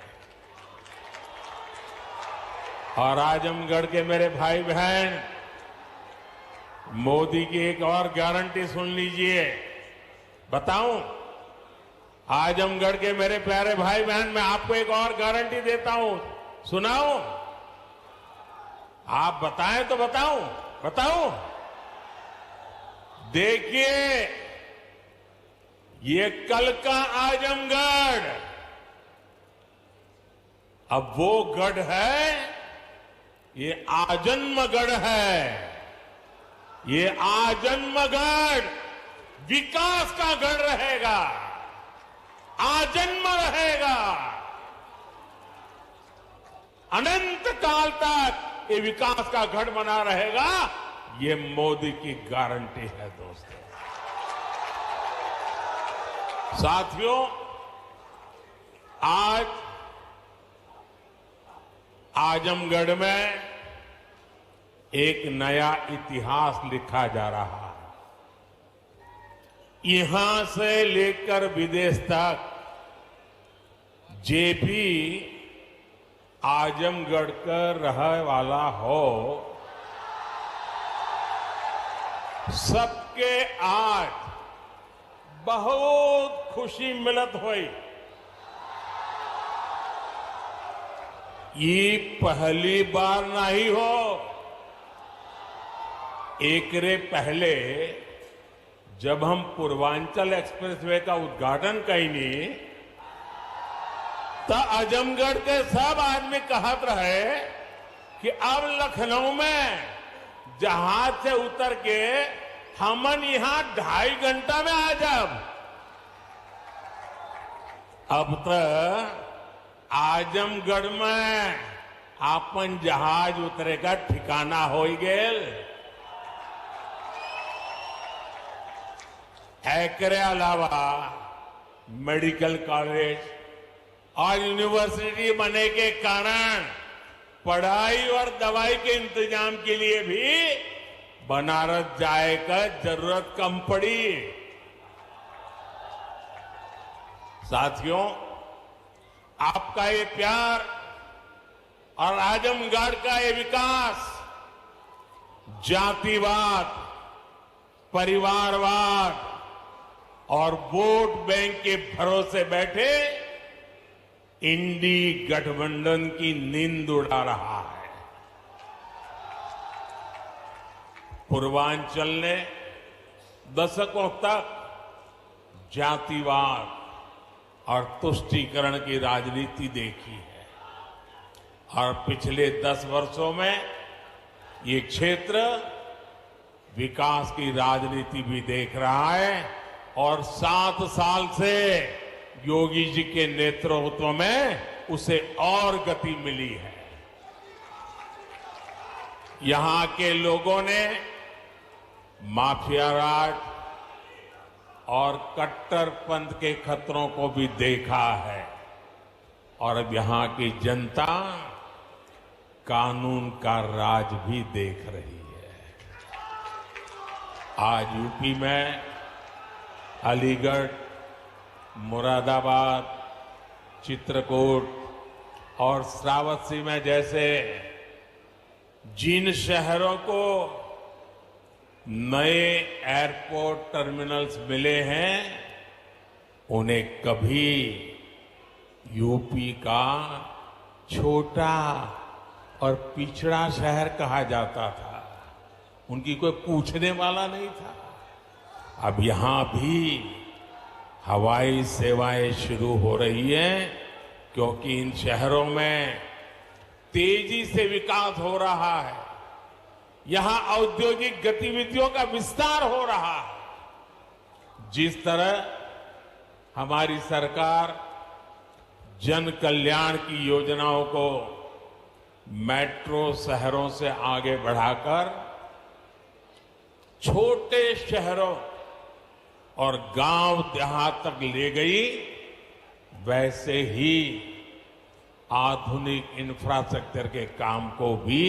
और आजमगढ़ के मेरे भाई बहन, मोदी की एक और गारंटी सुन लीजिए। बताऊं, आजमगढ़ के मेरे प्यारे भाई बहन, मैं आपको एक और गारंटी देता हूं, सुनाऊं? आप बताएं तो बताऊं? देखिए, ये कल का आजमगढ़ अब वो गढ़ है, ये आजन्मगढ़ है। ये आजन्मगढ़ विकास का गढ़ रहेगा, आजन्म रहेगा। अनंत काल तक ये विकास का गढ़ बना रहेगा। ये मोदी की गारंटी है दोस्तों। साथियों, आज आजमगढ़ में एक नया इतिहास लिखा जा रहा है। यहां से लेकर विदेश तक जे भी आजमगढ़ का रहने वाला हो, सबके आज बहुत खुशी मिलत हुई। ये पहली बार नहीं हो। एकरे पहले जब हम पूर्वांचल एक्सप्रेसवे का उद्घाटन कईनी तो आजमगढ़ के सब आदमी कहत रहे कि अब लखनऊ में जहाज से उतर के हमन यहां 2.5 घंटा में आ जाब। अब तक आजमगढ़ में आपन जहाज उतरे का ठिकाना हो गेल। एकरे अलावा मेडिकल कॉलेज और यूनिवर्सिटी बनने के कारण पढ़ाई और दवाई के इंतजाम के लिए भी बनारस जाए का जरूरत कम पड़ी। साथियों, आपका ये प्यार और आजमगढ़ का ये विकास जातिवाद, परिवारवाद और वोट बैंक के भरोसे बैठे इंडी गठबंधन की नींद उड़ा रहा है। पूर्वांचल ने दशकों तक जातिवाद और तुष्टीकरण की राजनीति देखी है और पिछले 10 वर्षों में ये क्षेत्र विकास की राजनीति भी देख रहा है और 7 साल से योगी जी के नेतृत्व में उसे और गति मिली है। यहां के लोगों ने माफिया राज और कट्टरपंथ के खतरों को भी देखा है और अब यहां की जनता कानून का राज भी देख रही है। आज यूपी में अलीगढ़, मुरादाबाद, चित्रकूट, और श्रावस्ती में जैसे जिन शहरों को नए एयरपोर्ट टर्मिनल्स मिले हैं उन्हें कभी यूपी का छोटा और पिछड़ा शहर कहा जाता था। उनकी कोई पूछने वाला नहीं था। अब यहां भी हवाई सेवाएं शुरू हो रही हैं क्योंकि इन शहरों में तेजी से विकास हो रहा है। यहां औद्योगिक गतिविधियों का विस्तार हो रहा है। जिस तरह हमारी सरकार जन कल्याण की योजनाओं को मेट्रो शहरों से आगे बढ़ाकर छोटे शहरों और गांव देहात तक ले गई, वैसे ही आधुनिक इंफ्रास्ट्रक्चर के काम को भी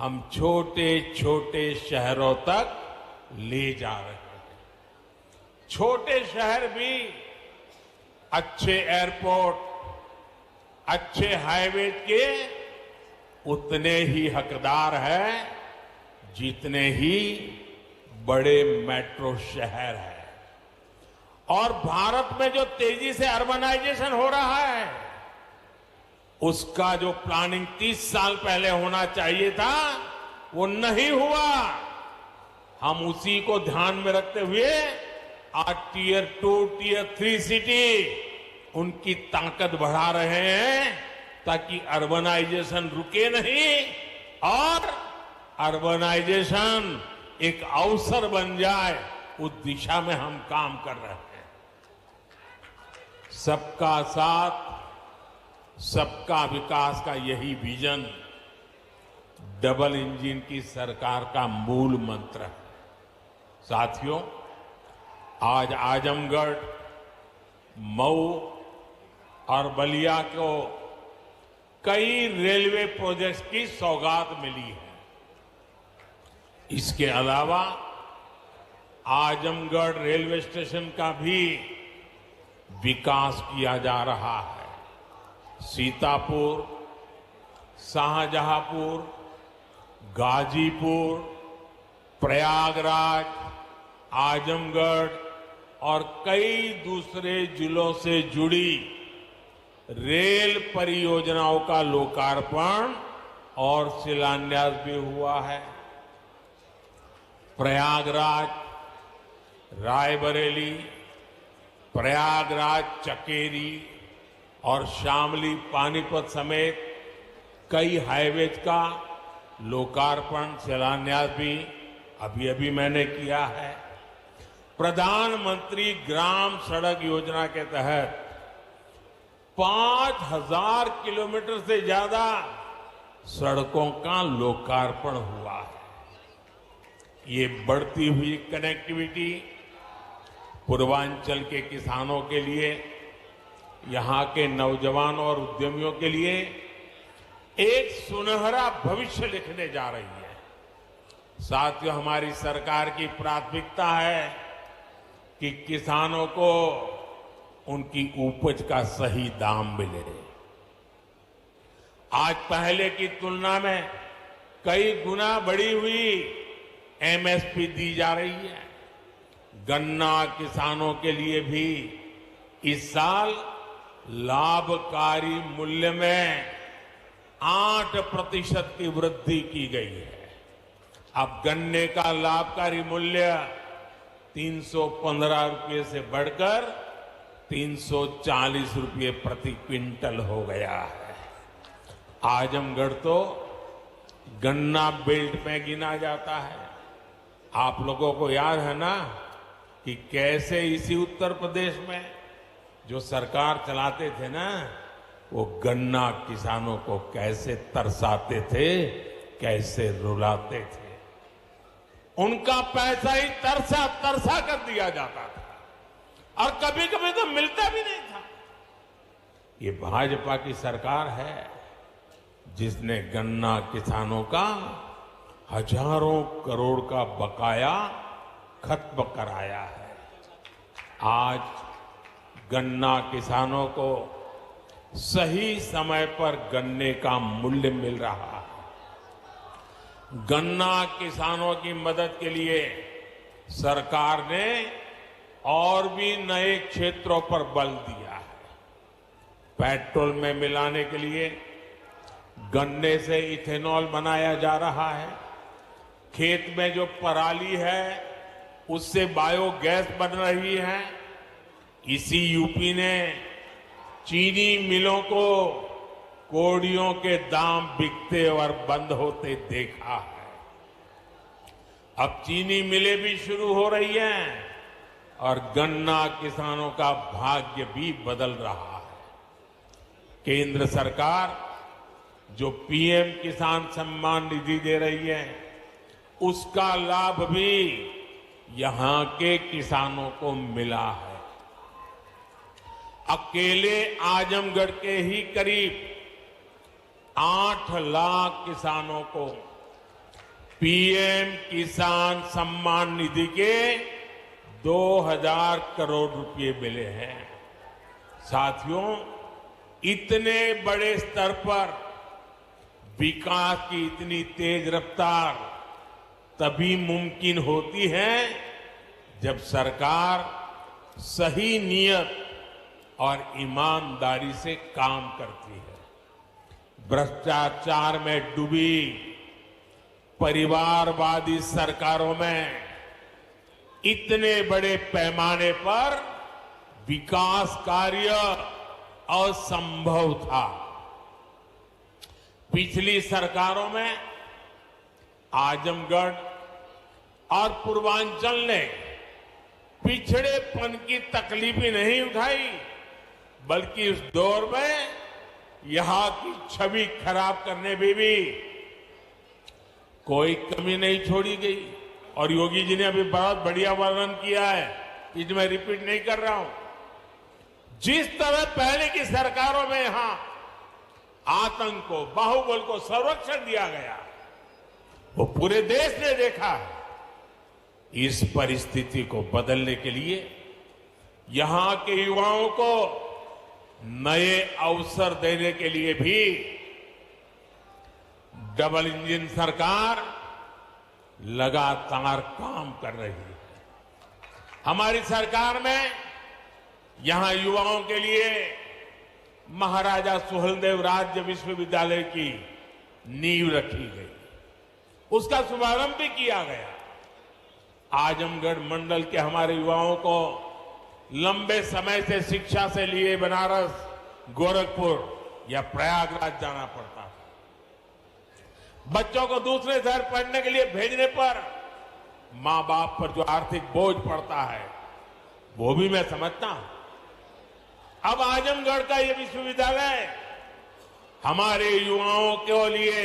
हम छोटे छोटे शहरों तक ले जा रहे हैं। छोटे शहर भी अच्छे एयरपोर्ट, अच्छे हाईवे के उतने ही हकदार है जितने ही बड़े मेट्रो शहर हैं। और भारत में जो तेजी से अर्बनाइजेशन हो रहा है उसका जो प्लानिंग 30 साल पहले होना चाहिए था वो नहीं हुआ। हम उसी को ध्यान में रखते हुए आज टियर 2, टियर 3 सिटी उनकी ताकत बढ़ा रहे हैं ताकि अर्बनाइजेशन रुके नहीं और अर्बनाइजेशन एक अवसर बन जाए, उस दिशा में हम काम कर रहे हैं। सबका साथ, सबका विकास का यही विजन डबल इंजन की सरकार का मूल मंत्र है। साथियों, आज आजमगढ़, मऊ और बलिया को कई रेलवे प्रोजेक्ट्स की सौगात मिली है। इसके अलावा आजमगढ़ रेलवे स्टेशन का भी विकास किया जा रहा है। सीतापुर, शाहजहांपुर, गाजीपुर, प्रयागराज, आजमगढ़ और कई दूसरे जिलों से जुड़ी रेल परियोजनाओं का लोकार्पण और शिलान्यास भी हुआ है। प्रयागराज रायबरेली, प्रयागराज चकेरी और शामली पानीपत समेत कई हाईवेज का लोकार्पण शिलान्यास भी अभी अभी मैंने किया है। प्रधानमंत्री ग्राम सड़क योजना के तहत 5000 किलोमीटर से ज्यादा सड़कों का लोकार्पण हुआ है। ये बढ़ती हुई कनेक्टिविटी पूर्वांचल के किसानों के लिए, यहां के नौजवानों और उद्यमियों के लिए एक सुनहरा भविष्य लिखने जा रही है। साथियों, हमारी सरकार की प्राथमिकता है कि किसानों को उनकी उपज का सही दाम मिले। आज पहले की तुलना में कई गुना बढ़ी हुई एमएसपी दी जा रही है। गन्ना किसानों के लिए भी इस साल लाभकारी मूल्य में 8% की वृद्धि की गई है। अब गन्ने का लाभकारी मूल्य 315 रुपये से बढ़कर 340 रुपये प्रति क्विंटल हो गया है। आजमगढ़ तो गन्ना बेल्ट में गिना जाता है। आप लोगों को याद है ना कि कैसे इसी उत्तर प्रदेश में जो सरकार चलाते थे ना, वो गन्ना किसानों को कैसे तरसाते थे, कैसे रुलाते थे। उनका पैसा ही तरसा तरसा कर दिया जाता था और कभी कभी तो मिलता भी नहीं था। ये भाजपा की सरकार है जिसने गन्ना किसानों का हजारों करोड़ का बकाया खत्म कराया है। आज गन्ना किसानों को सही समय पर गन्ने का मूल्य मिल रहा है। गन्ना किसानों की मदद के लिए सरकार ने और भी नए क्षेत्रों पर बल दिया है। पेट्रोल में मिलाने के लिए गन्ने से इथेनॉल बनाया जा रहा है। खेत में जो पराली है उससे बायोगैस बन रही है। इसी यूपी ने चीनी मिलों को कोड़ियों के दाम बिकते और बंद होते देखा है। अब चीनी मिलें भी शुरू हो रही हैं और गन्ना किसानों का भाग्य भी बदल रहा है। केंद्र सरकार जो पीएम किसान सम्मान निधि दे रही है उसका लाभ भी यहां के किसानों को मिला है। अकेले आजमगढ़ के ही करीब 8 लाख किसानों को पीएम किसान सम्मान निधि के 2000 करोड़ रुपए मिले हैं। साथियों, इतने बड़े स्तर पर विकास की इतनी तेज रफ्तार तभी मुमकिन होती है जब सरकार सही नियत और ईमानदारी से काम करती है। भ्रष्टाचार में डूबी परिवारवादी सरकारों में इतने बड़े पैमाने पर विकास कार्य असंभव था। पिछली सरकारों में आजमगढ़ और पूर्वांचल ने पिछड़ेपन की तकलीफ ही नहीं उठाई, बल्कि उस दौर में यहां की छवि खराब करने में भी कोई कमी नहीं छोड़ी गई। और योगी जी ने अभी बहुत बढ़िया वर्णन किया है, इसमें मैं रिपीट नहीं कर रहा हूं। जिस तरह पहले की सरकारों में यहां आतंक को, बाहुबल को संरक्षण दिया गया, वो पूरे देश ने देखा है। इस परिस्थिति को बदलने के लिए यहां के युवाओं को नए अवसर देने के लिए भी डबल इंजन सरकार लगातार काम कर रही है। हमारी सरकार में यहां युवाओं के लिए महाराजा सुहेलदेव राज्य विश्वविद्यालय की नींव रखी गई, उसका शुभारंभ भी किया गया। आजमगढ़ मंडल के हमारे युवाओं को लंबे समय से शिक्षा से लिए बनारस, गोरखपुर या प्रयागराज जाना पड़ता था। बच्चों को दूसरे शहर पढ़ने के लिए भेजने पर मां बाप पर जो आर्थिक बोझ पड़ता है वो भी मैं समझता हूं। अब आजमगढ़ का ये विश्वविद्यालय हमारे युवाओं के लिए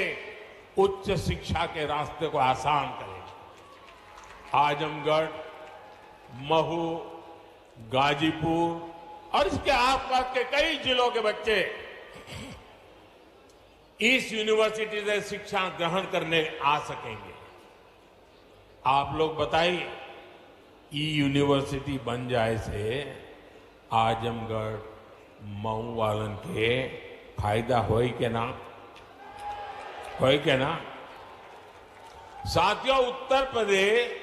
उच्च शिक्षा के रास्ते को आसान करेगा। आजमगढ़, महू, गाजीपुर और इसके आसपास के कई जिलों के बच्चे इस यूनिवर्सिटी से शिक्षा ग्रहण करने आ सकेंगे। आप लोग बताइए, ई यूनिवर्सिटी बन जाए से आजमगढ़, मऊ वालन के फायदा होई के ना? होई के ना? साथियों, उत्तर प्रदेश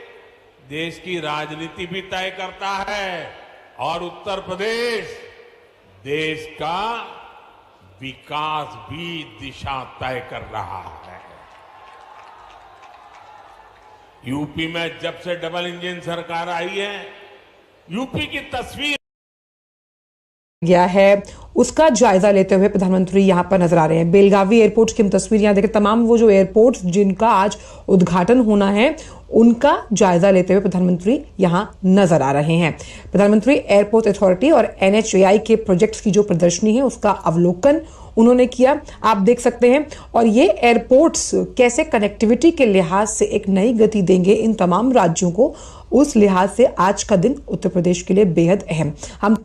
देश की राजनीति भी तय करता है और उत्तर प्रदेश देश का विकास भी दिशा तय कर रहा है। यूपी में जब से डबल इंजन सरकार आई है, यूपी की तस्वीर गया है, उसका जायजा लेते हुए प्रधानमंत्री यहां पर नजर आ रहे हैं। बेलगावी एयरपोर्ट की हम तस्वीर यहां देखें। तमाम वो जो एयरपोर्ट जिनका आज उद्घाटन होना है उनका जायजा लेते हुए प्रधानमंत्री यहां नजर आ रहे हैं। प्रधानमंत्री एयरपोर्ट अथॉरिटी और एनएचएआई के प्रोजेक्ट्स की जो प्रदर्शनी है उसका अवलोकन उन्होंने किया, आप देख सकते हैं। और ये एयरपोर्ट्स कैसे कनेक्टिविटी के लिहाज से एक नई गति देंगे इन तमाम राज्यों को, उस लिहाज से आज का दिन उत्तर प्रदेश के लिए बेहद अहम। हम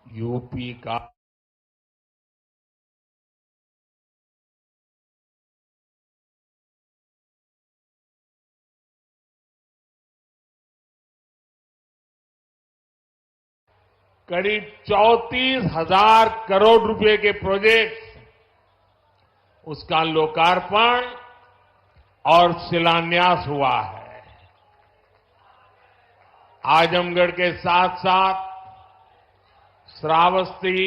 यूपी का करीब 34,000 करोड़ रुपए के प्रोजेक्ट, उसका लोकार्पण और शिलान्यास हुआ है। आजमगढ़ के साथ साथ श्रावस्ती,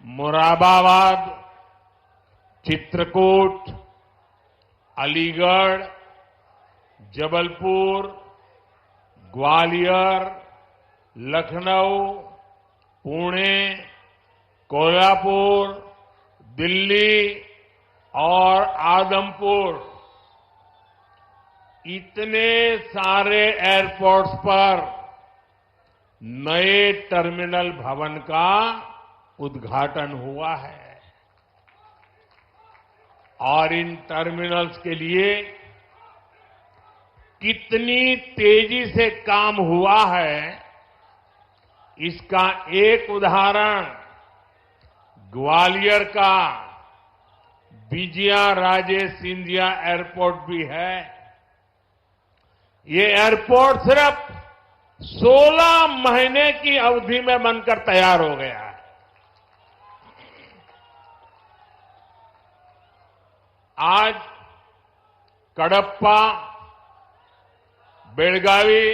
मुरादाबाद, चित्रकूट, अलीगढ़, जबलपुर, ग्वालियर, लखनऊ, पुणे, कोल्हापुर, दिल्ली और आदमपुर, इतने सारे एयरपोर्ट्स पर नए टर्मिनल भवन का उद्घाटन हुआ है और इन टर्मिनल्स के लिए कितनी तेजी से काम हुआ है, इसका एक उदाहरण ग्वालियर का विजया राजे सिंधिया एयरपोर्ट भी है। ये एयरपोर्ट सिर्फ 16 महीने की अवधि में बनकर तैयार हो गया है। आज कडप्पा, बेलगावी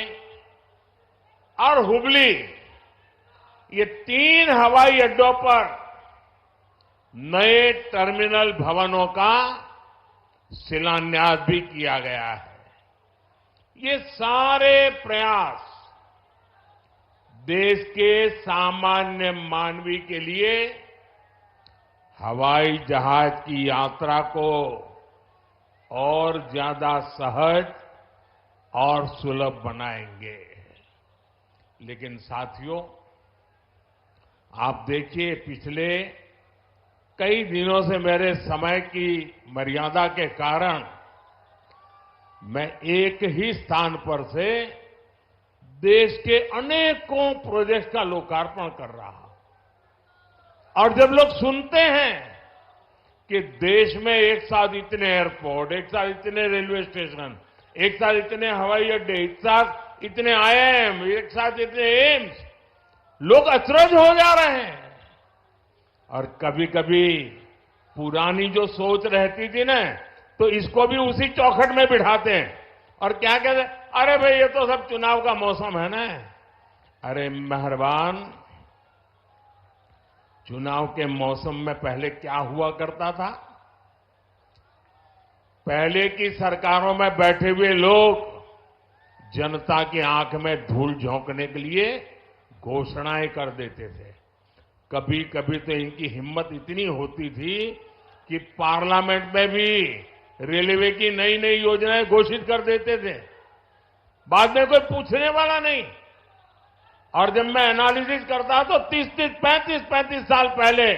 और हुबली, ये 3 हवाई अड्डों पर नए टर्मिनल भवनों का शिलान्यास भी किया गया है। ये सारे प्रयास देश के सामान्य मानवी के लिए हवाई जहाज की यात्रा को और ज्यादा सहज और सुलभ बनाएंगे। लेकिन साथियों, आप देखिए, पिछले कई दिनों से मेरे समय की मर्यादा के कारण मैं एक ही स्थान पर से देश के अनेकों प्रोजेक्ट का लोकार्पण कर रहा हूं। और जब लोग सुनते हैं कि देश में एक साथ इतने एयरपोर्ट, एक साथ इतने रेलवे स्टेशन, एक साथ इतने हवाई अड्डे, एक साथ इतने आईआईएम, एक साथ इतने एम्स, लोग अचरज हो जा रहे हैं। और कभी कभी पुरानी जो सोच रहती थी ना, तो इसको भी उसी चौखट में बिठाते हैं और क्या कहते हैं, अरे भाई ये तो सब चुनाव का मौसम है ना। अरे मेहरबान, चुनाव के मौसम में पहले क्या हुआ करता था? पहले की सरकारों में बैठे हुए लोग जनता की आंख में धूल झोंकने के लिए घोषणाएं कर देते थे। कभी कभी तो इनकी हिम्मत इतनी होती थी कि पार्लियामेंट में भी रेलवे की नई नई योजनाएं घोषित कर देते थे, बाद में कोई पूछने वाला नहीं। और जब मैं एनालिसिस करता तो 35 साल पहले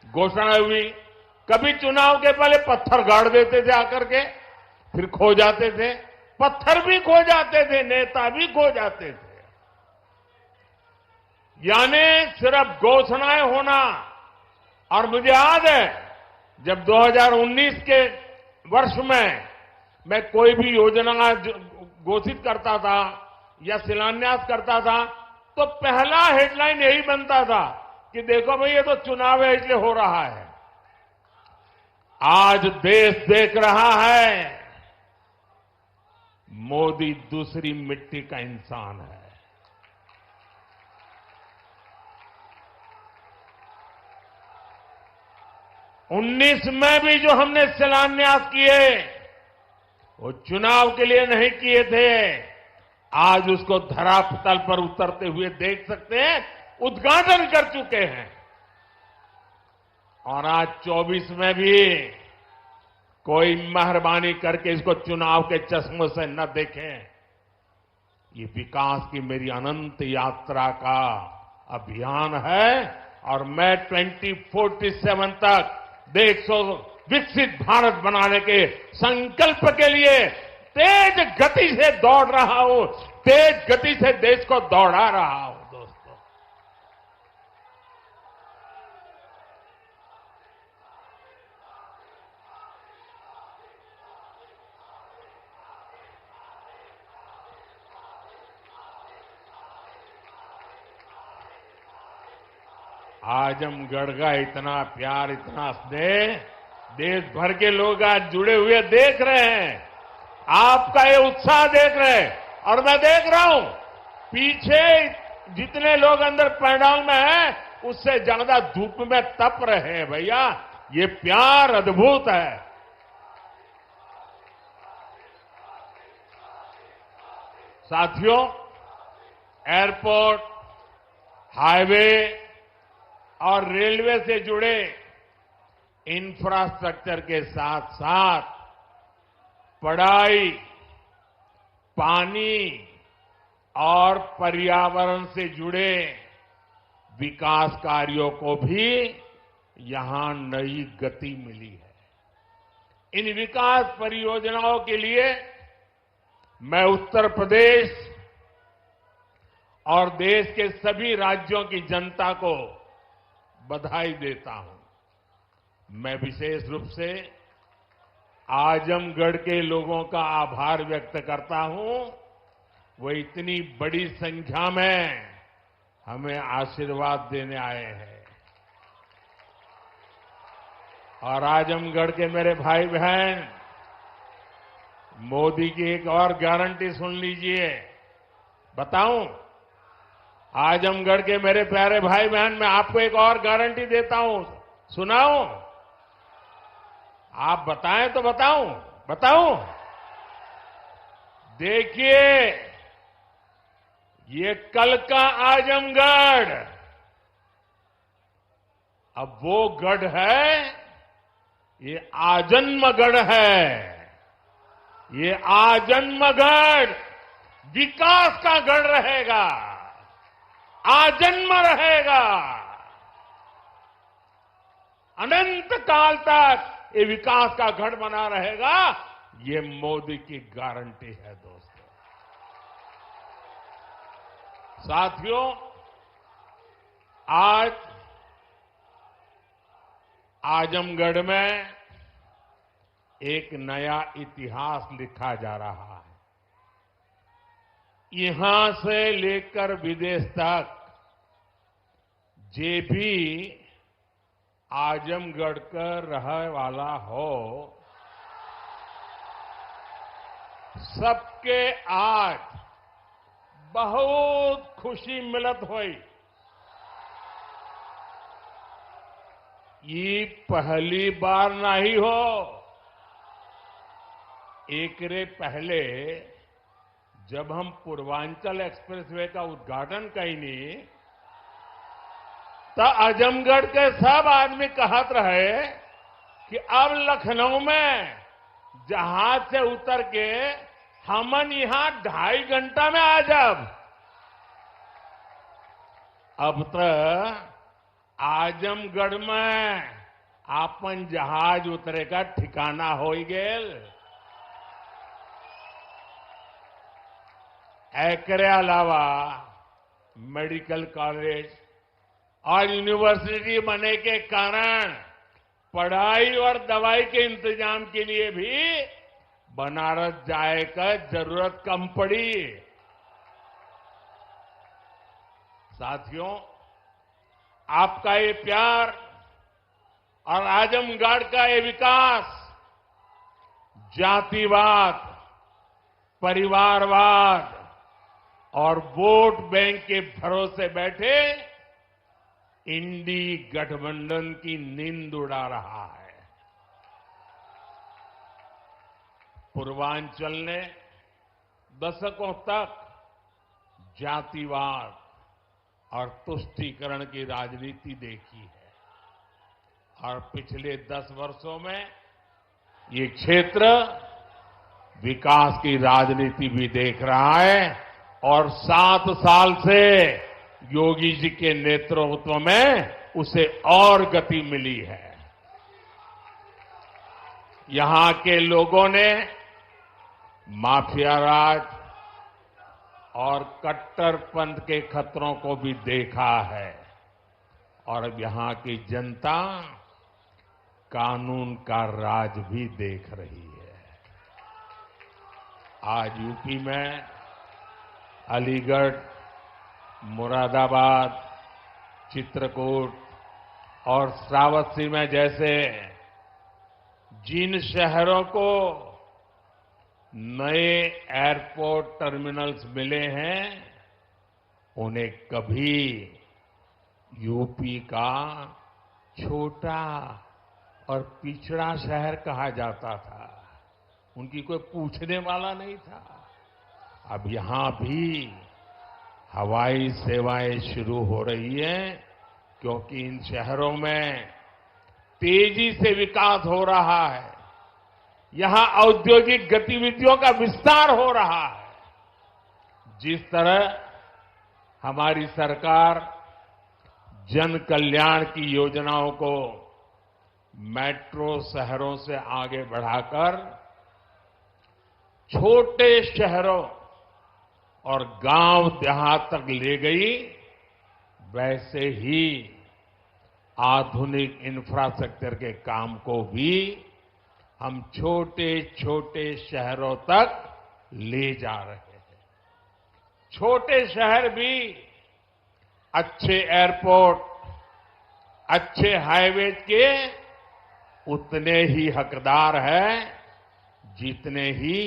घोषणा हुई। कभी चुनाव के पहले पत्थर गाड़ देते थे आकर के, फिर खो जाते थे, पत्थर भी खो जाते थे, नेता भी खो जाते थे। यानी सिर्फ घोषणाएं होना। और मुझे याद है जब 2019 के वर्ष में मैं कोई भी योजना घोषित करता था या शिलान्यास करता था, तो पहला हेडलाइन यही बनता था कि देखो भाई, ये तो चुनाव है इसलिए हो रहा है। आज देश देख रहा है मोदी दूसरी मिट्टी का इंसान है। 19 में भी जो हमने शिलान्यास किए, वो चुनाव के लिए नहीं किए थे। आज उसको धरातल पर उतरते हुए देख सकते हैं, उद्घाटन कर चुके हैं। और आज 24 में भी कोई मेहरबानी करके इसको चुनाव के चश्मों से न देखें। ये विकास की मेरी अनंत यात्रा का अभियान है और मैं 2047 तक देश को विकसित भारत बनाने के संकल्प के लिए तेज गति से दौड़ रहा हूं, तेज गति से देश को दौड़ा रहा हूं। दोस्तों, आजमगढ़ का इतना प्यार, इतना स्नेह देश भर के लोग आज जुड़े हुए देख रहे हैं, आपका ये उत्साह देख रहे हैं। और मैं देख रहा हूं पीछे जितने लोग अंदर पंडाल में हैं उससे ज्यादा धूप में तप रहे हैं। भैया ये प्यार अद्भुत है। साथियों, एयरपोर्ट, हाईवे और रेलवे से जुड़े इंफ्रास्ट्रक्चर के साथ साथ पढ़ाई, पानी और पर्यावरण से जुड़े विकास कार्यों को भी यहां नई गति मिली है। इन विकास परियोजनाओं के लिए मैं उत्तर प्रदेश और देश के सभी राज्यों की जनता को बधाई देता हूं। मैं विशेष रूप से आजमगढ़ के लोगों का आभार व्यक्त करता हूं। वो इतनी बड़ी संख्या में हमें आशीर्वाद देने आए हैं। और आजमगढ़ के मेरे भाई बहन, मोदी की एक और गारंटी सुन लीजिए। बताऊं, आजमगढ़ के मेरे प्यारे भाई बहन, मैं आपको एक और गारंटी देता हूं, सुनाऊं? आप बताएं तो बताऊं? देखिए, ये कल का आजमगढ़ अब वो गढ़ है, ये आजन्मगढ़ है। ये आजन्मगढ़ विकास का गढ़ रहेगा, आजन्म रहेगा। अनंत काल तक ये विकास का गढ़ बना रहेगा। ये मोदी की गारंटी है दोस्तों। साथियों, आज आजमगढ़ में एक नया इतिहास लिखा जा रहा है। यहां से लेकर विदेश तक जे भी आजमगढ़ का रहने वाला हो, सबके आज बहुत खुशी मिलत हुई। ये पहली बार नहीं हो। एकरे पहले जब हम पूर्वांचल एक्सप्रेसवे का उद्घाटन कईनी तो आजमगढ़ के सब आदमी कहत रहे कि अब लखनऊ में जहाज से उतर के हमन यहां 2.5 घंटा में आ जाब। अब तो आजमगढ़ में आपन जहाज उतरे का ठिकाना हो गेल। एकरे अलावा मेडिकल कॉलेज और यूनिवर्सिटी बनने के कारण पढ़ाई और दवाई के इंतजाम के लिए भी बनारस जाए का जरूरत कम पड़ी। साथियों, आपका ये प्यार और आजमगढ़ का ये विकास जातिवाद, परिवारवाद और वोट बैंक के भरोसे बैठे इंडी गठबंधन की नींद उड़ा रहा है। पूर्वांचल ने दशकों तक जातिवाद और तुष्टीकरण की राजनीति देखी है और पिछले 10 वर्षों में ये क्षेत्र विकास की राजनीति भी देख रहा है और 7 साल से योगी जी के नेतृत्व में उसे और गति मिली है। यहां के लोगों ने माफिया राज और कट्टरपंथ के खतरों को भी देखा है और अब यहां की जनता कानून का राज भी देख रही है। आज यूपी में अलीगढ़, मुरादाबाद, चित्रकूट, और श्रावस्ती में जैसे जिन शहरों को नए एयरपोर्ट टर्मिनल्स मिले हैं उन्हें कभी यूपी का छोटा और पिछड़ा शहर कहा जाता था। उनकी कोई पूछने वाला नहीं था। अब यहां भी हवाई सेवाएं शुरू हो रही हैं क्योंकि इन शहरों में तेजी से विकास हो रहा है। यहां औद्योगिक गतिविधियों का विस्तार हो रहा है। जिस तरह हमारी सरकार जन कल्याण की योजनाओं को मेट्रो शहरों से आगे बढ़ाकर छोटे शहरों और गांव देहात तक ले गई, वैसे ही आधुनिक इंफ्रास्ट्रक्चर के काम को भी हम छोटे छोटे शहरों तक ले जा रहे हैं। छोटे शहर भी अच्छे एयरपोर्ट, अच्छे हाईवेज के उतने ही हकदार हैं जितने ही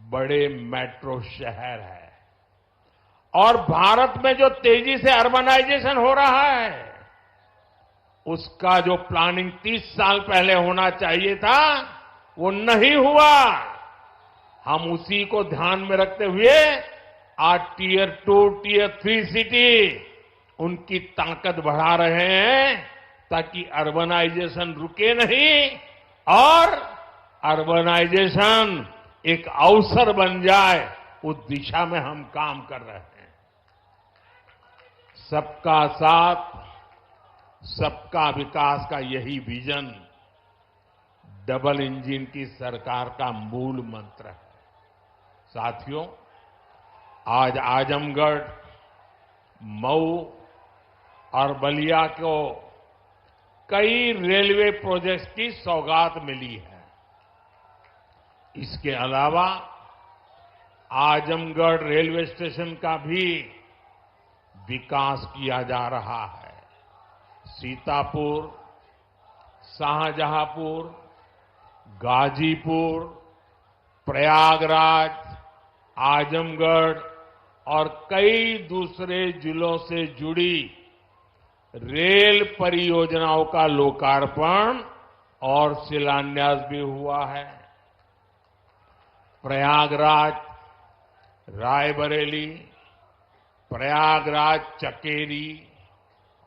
बड़े मेट्रो शहर हैं। और भारत में जो तेजी से अर्बनाइजेशन हो रहा है उसका जो प्लानिंग 30 साल पहले होना चाहिए था वो नहीं हुआ। हम उसी को ध्यान में रखते हुए आज टियर 2, टियर 3 सिटी उनकी ताकत बढ़ा रहे हैं ताकि अर्बनाइजेशन रुके नहीं और अर्बनाइजेशन एक अवसर बन जाए, उस दिशा में हम काम कर रहे हैं। सबका साथ, सबका विकास का यही विजन डबल इंजन की सरकार का मूल मंत्र है। साथियों, आज आजमगढ़, मऊ और बलिया को कई रेलवे प्रोजेक्ट्स की सौगात मिली है। इसके अलावा आजमगढ़ रेलवे स्टेशन का भी विकास किया जा रहा है। सीतापुर, शाहजहांपुर, गाजीपुर, प्रयागराज, आजमगढ़ और कई दूसरे जिलों से जुड़ी रेल परियोजनाओं का लोकार्पण और शिलान्यास भी हुआ है। प्रयागराज रायबरेली, प्रयागराज चकेरी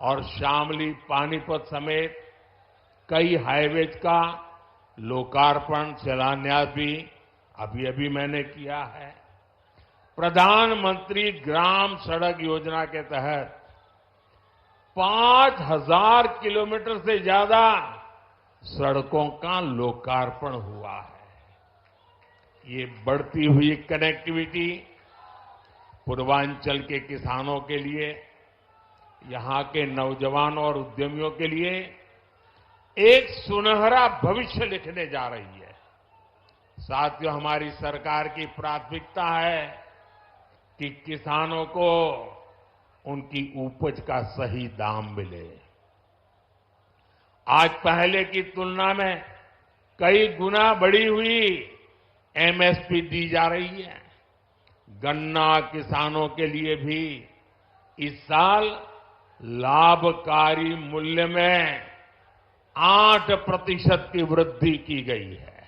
और शामली पानीपत समेत कई हाईवेज का लोकार्पण शिलान्यास भी अभी मैंने किया है। प्रधानमंत्री ग्राम सड़क योजना के तहत 5000 किलोमीटर से ज्यादा सड़कों का लोकार्पण हुआ है। ये बढ़ती हुई कनेक्टिविटी पूर्वांचल के किसानों के लिए, यहां के नौजवानों और उद्यमियों के लिए एक सुनहरा भविष्य लिखने जा रही है। साथियों, हमारी सरकार की प्राथमिकता है कि किसानों को उनकी उपज का सही दाम मिले। आज पहले की तुलना में कई गुना बढ़ी हुई एमएसपी दी जा रही है। गन्ना किसानों के लिए भी इस साल लाभकारी मूल्य में 8% की वृद्धि की गई है।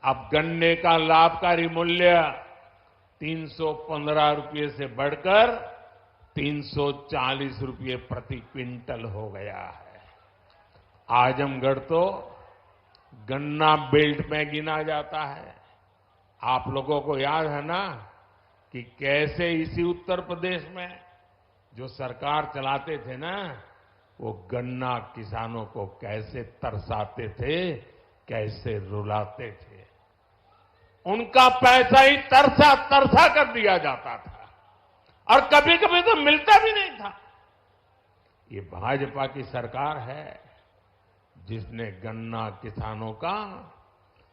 अब गन्ने का लाभकारी मूल्य 315 रुपये से बढ़कर 340 रुपये प्रति क्विंटल हो गया है। आजमगढ़ तो गन्ना बेल्ट में गिना जाता है। आप लोगों को याद है ना कि कैसे इसी उत्तर प्रदेश में जो सरकार चलाते थे ना, वो गन्ना किसानों को कैसे तरसाते थे, कैसे रुलाते थे। उनका पैसा ही तरसा तरसा कर दिया जाता था और कभी कभी तो मिलता भी नहीं था। ये भाजपा की सरकार है जिसने गन्ना किसानों का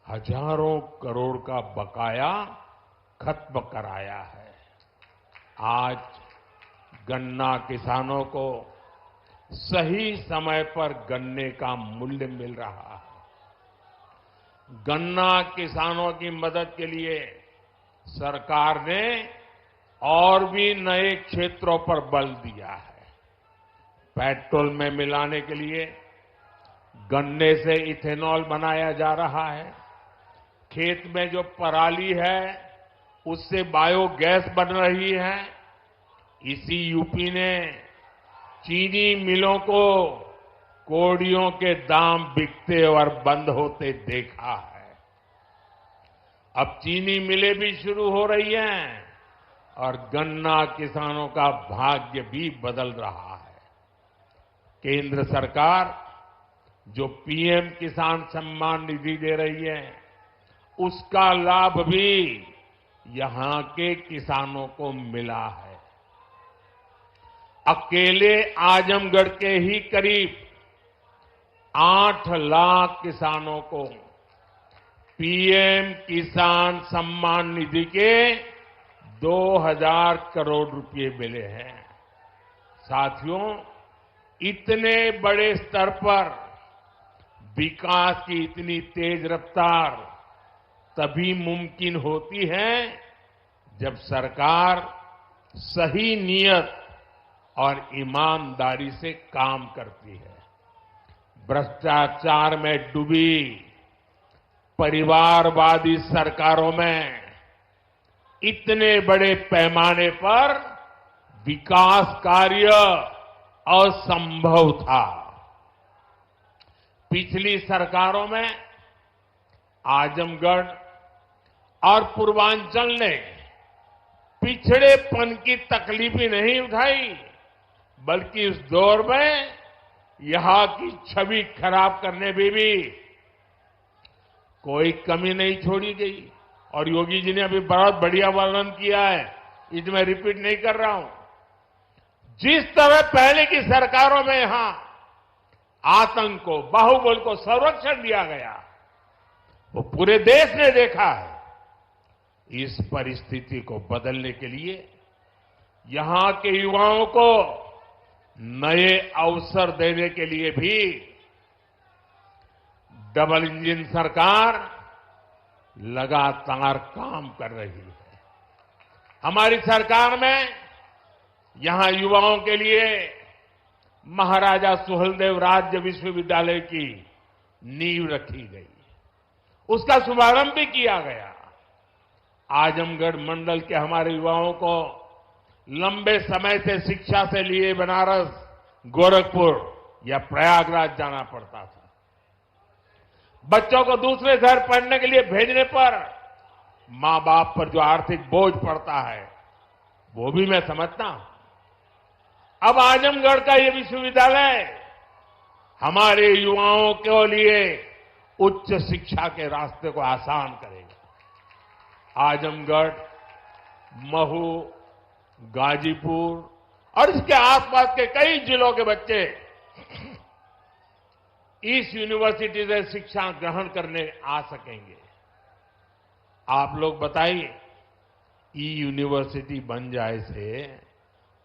हजारों करोड़ का बकाया खत्म कराया है। आज गन्ना किसानों को सही समय पर गन्ने का मूल्य मिल रहा है। गन्ना किसानों की मदद के लिए सरकार ने और भी नए क्षेत्रों पर बल दिया है। पेट्रोल में मिलाने के लिए गन्ने से इथेनॉल बनाया जा रहा है। खेत में जो पराली है उससे बायोगैस बन रही है। इसी यूपी ने चीनी मिलों को कोड़ियों के दाम बिकते और बंद होते देखा है। अब चीनी मिलें भी शुरू हो रही हैं और गन्ना किसानों का भाग्य भी बदल रहा है। केंद्र सरकार जो पीएम किसान सम्मान निधि दे रही है उसका लाभ भी यहां के किसानों को मिला है। अकेले आजमगढ़ के ही करीब 8 लाख किसानों को पीएम किसान सम्मान निधि के 2000 करोड़ रुपए मिले हैं। साथियों, इतने बड़े स्तर पर विकास की इतनी तेज रफ्तार तभी मुमकिन होती है जब सरकार सही नियत और ईमानदारी से काम करती है। भ्रष्टाचार में डूबी परिवारवादी सरकारों में इतने बड़े पैमाने पर विकास कार्य असंभव था। पिछली सरकारों में आजमगढ़ और पूर्वांचल ने पिछड़ेपन की तकलीफ ही नहीं उठाई, बल्कि इस दौर में यहां की छवि खराब करने में भी कोई कमी नहीं छोड़ी गई। और योगी जी ने अभी बहुत बढ़िया वर्णन किया है, इसमें मैं रिपीट नहीं कर रहा हूं। जिस तरह पहले की सरकारों में यहां आतंक को, बाहुबल को संरक्षण दिया गया, वो पूरे देश ने देखा है। इस परिस्थिति को बदलने के लिए यहां के युवाओं को नए अवसर देने के लिए भी डबल इंजन सरकार लगातार काम कर रही है। हमारी सरकार में यहां युवाओं के लिए महाराजा सुहेलदेव राज्य विश्वविद्यालय की नींव रखी गई, उसका शुभारंभ भी किया गया। आजमगढ़ मंडल के हमारे युवाओं को लंबे समय से शिक्षा से लिए बनारस, गोरखपुर या प्रयागराज जाना पड़ता था। बच्चों को दूसरे शहर पढ़ने के लिए भेजने पर मां बाप पर जो आर्थिक बोझ पड़ता है वो भी मैं समझता हूं। अब आजमगढ़ का ये विश्वविद्यालय हमारे युवाओं के लिए उच्च शिक्षा के रास्ते को आसान करेगा। आजमगढ़, महू, गाजीपुर और इसके आसपास के कई जिलों के बच्चे इस यूनिवर्सिटी से शिक्षा ग्रहण करने आ सकेंगे। आप लोग बताइए, ई यूनिवर्सिटी बन जाए से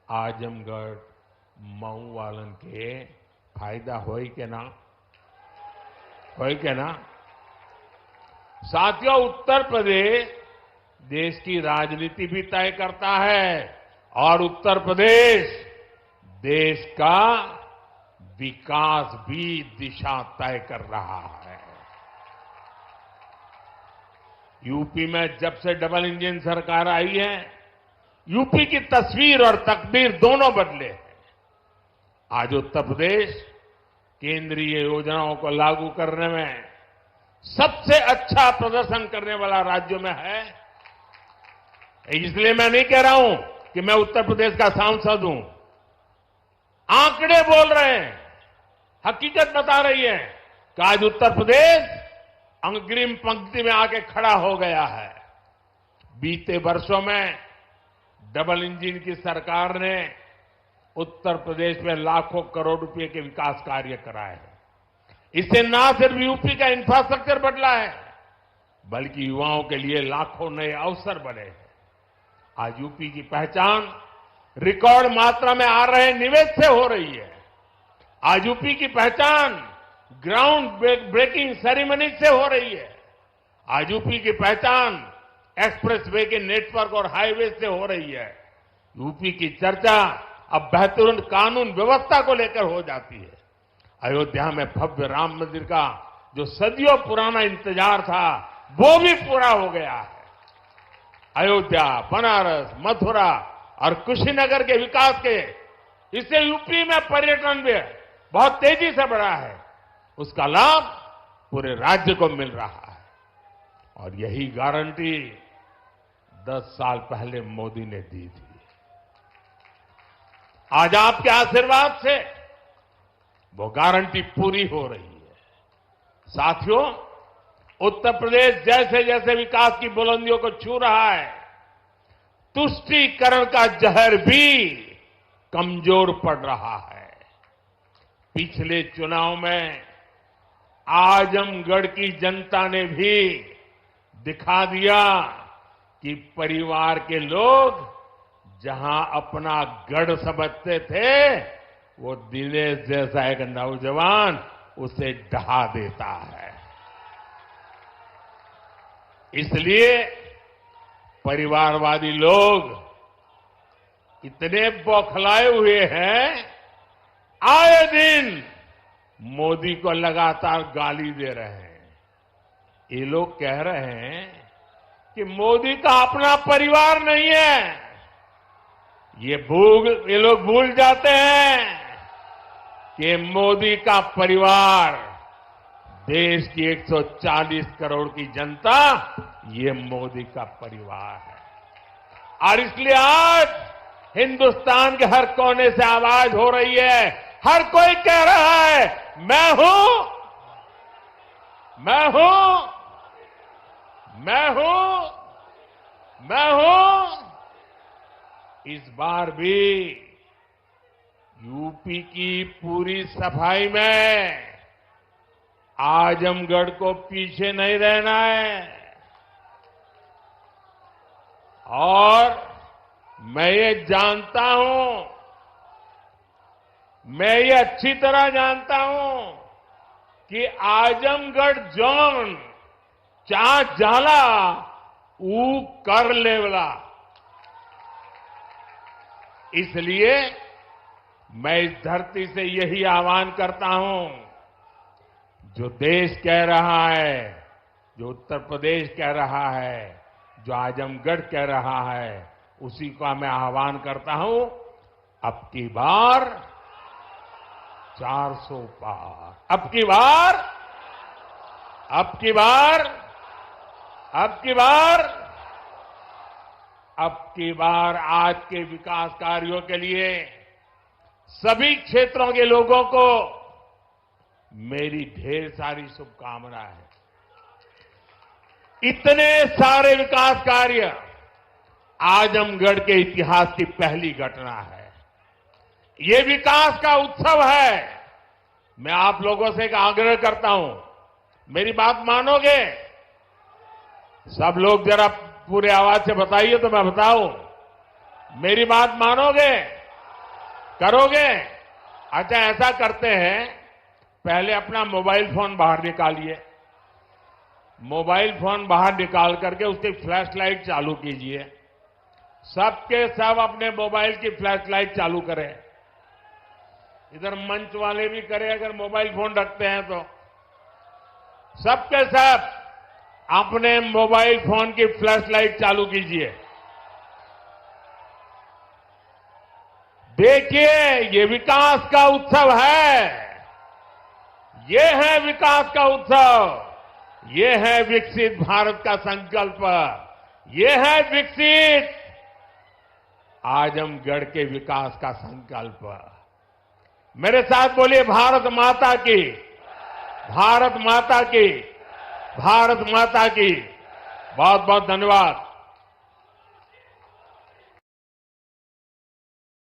आजमगढ़, मऊ वालन के फायदा होई के ना? होई के ना? साथियों, उत्तर प्रदेश देश की राजनीति भी तय करता है और उत्तर प्रदेश देश का विकास भी दिशा तय कर रहा है। यूपी में जब से डबल इंजन सरकार आई है, यूपी की तस्वीर और तकदीर दोनों बदले हैं। आज उत्तर प्रदेश केंद्रीय योजनाओं को लागू करने में सबसे अच्छा प्रदर्शन करने वाला राज्यों में है। इसलिए मैं नहीं कह रहा हूं कि मैं उत्तर प्रदेश का सांसद हूं। आंकड़े बोल रहे हैं, हकीकत बता रही है कि आज उत्तर प्रदेश अग्रिम पंक्ति में आके खड़ा हो गया है। बीते वर्षों में डबल इंजन की सरकार ने उत्तर प्रदेश में लाखों करोड़ रुपए के विकास कार्य कराए हैं। इससे न सिर्फ यूपी का इंफ्रास्ट्रक्चर बदला है, बल्कि युवाओं के लिए लाखों नए अवसर बने हैं। आज यूपी की पहचान रिकॉर्ड मात्रा में आ रहे निवेश से हो रही है। आज यूपी की पहचान ग्राउंड ब्रेकिंग सेरेमनी से हो रही है। आज यूपी की पहचान एक्सप्रेसवे के नेटवर्क और हाईवे से हो रही है। यूपी की चर्चा अब बेहतरीन कानून व्यवस्था को लेकर हो जाती है। अयोध्या में भव्य राम मंदिर का जो सदियों पुराना इंतजार था वो भी पूरा हो गया है। अयोध्या, बनारस, मथुरा और कुशीनगर के विकास के इससे यूपी में पर्यटन भी बहुत तेजी से बढ़ा है। उसका लाभ पूरे राज्य को मिल रहा है और यही गारंटी 10 साल पहले मोदी ने दी थी। आज आपके आशीर्वाद से वो गारंटी पूरी हो रही है। साथियों, उत्तर प्रदेश जैसे जैसे विकास की बुलंदियों को छू रहा है, तुष्टीकरण का जहर भी कमजोर पड़ रहा है। पिछले चुनाव में आजमगढ़ की जनता ने भी दिखा दिया कि परिवार के लोग जहां अपना गढ़ समझते थे, वो दिनेश जैसा एक नौजवान उसे ढहा देता है। इसलिए परिवारवादी लोग इतने बौखलाए हुए हैं, आए दिन मोदी को लगातार गाली दे रहे हैं। ये लोग कह रहे हैं कि मोदी का अपना परिवार नहीं है। ये लोग भूल जाते हैं कि मोदी का परिवार देश की 140 करोड़ की जनता, ये मोदी का परिवार है। और इसलिए आज हिंदुस्तान के हर कोने से आवाज हो रही है, हर कोई कह रहा है मैं हूं, मैं हूं, मैं हूं, मैं हूं। इस बार भी यूपी की पूरी सफाई में आजमगढ़ को पीछे नहीं रहना है। और मैं ये जानता हूं, मैं ये अच्छी तरह जानता हूं कि आजमगढ़ जोन चा जाला ऊ कर लेवला। इसलिए मैं इस धरती से यही आह्वान करता हूं, जो देश कह रहा है, जो उत्तर प्रदेश कह रहा है, जो आजमगढ़ कह रहा है, उसी का मैं आह्वान करता हूं, अब की बार 400 पार, अब की बार, अब की बार, अब की बार, अब की बार आज के विकास कार्यों के लिए सभी क्षेत्रों के लोगों को मेरी ढेर सारी शुभकामनाएं हैं। इतने सारे विकास कार्य आजमगढ़ के इतिहास की पहली घटना है। ये विकास का उत्सव है। मैं आप लोगों से एक आग्रह करता हूं, मेरी बात मानोगे? सब लोग जरा पूरे आवाज से बताइए तो मैं बताऊं। मेरी बात मानोगे? करोगे? अच्छा, ऐसा करते हैं, पहले अपना मोबाइल फोन बाहर निकालिए। मोबाइल फोन बाहर निकाल करके उसकी फ्लैश लाइट चालू कीजिए। सबके सब अपने मोबाइल की फ्लैश लाइट चालू करें। इधर मंच वाले भी करें अगर मोबाइल फोन रखते हैं तो। सबके सब अपने मोबाइल फोन की फ्लैश लाइट चालू कीजिए। देखिए, ये विकास का उत्सव है। ये है विकास का उत्सव। ये है विकसित भारत का संकल्प। ये है विकसित आजमगढ़ के विकास का संकल्प। मेरे साथ बोलिए, भारत माता की, भारत माता की, भारत माता की। बहुत बहुत धन्यवाद।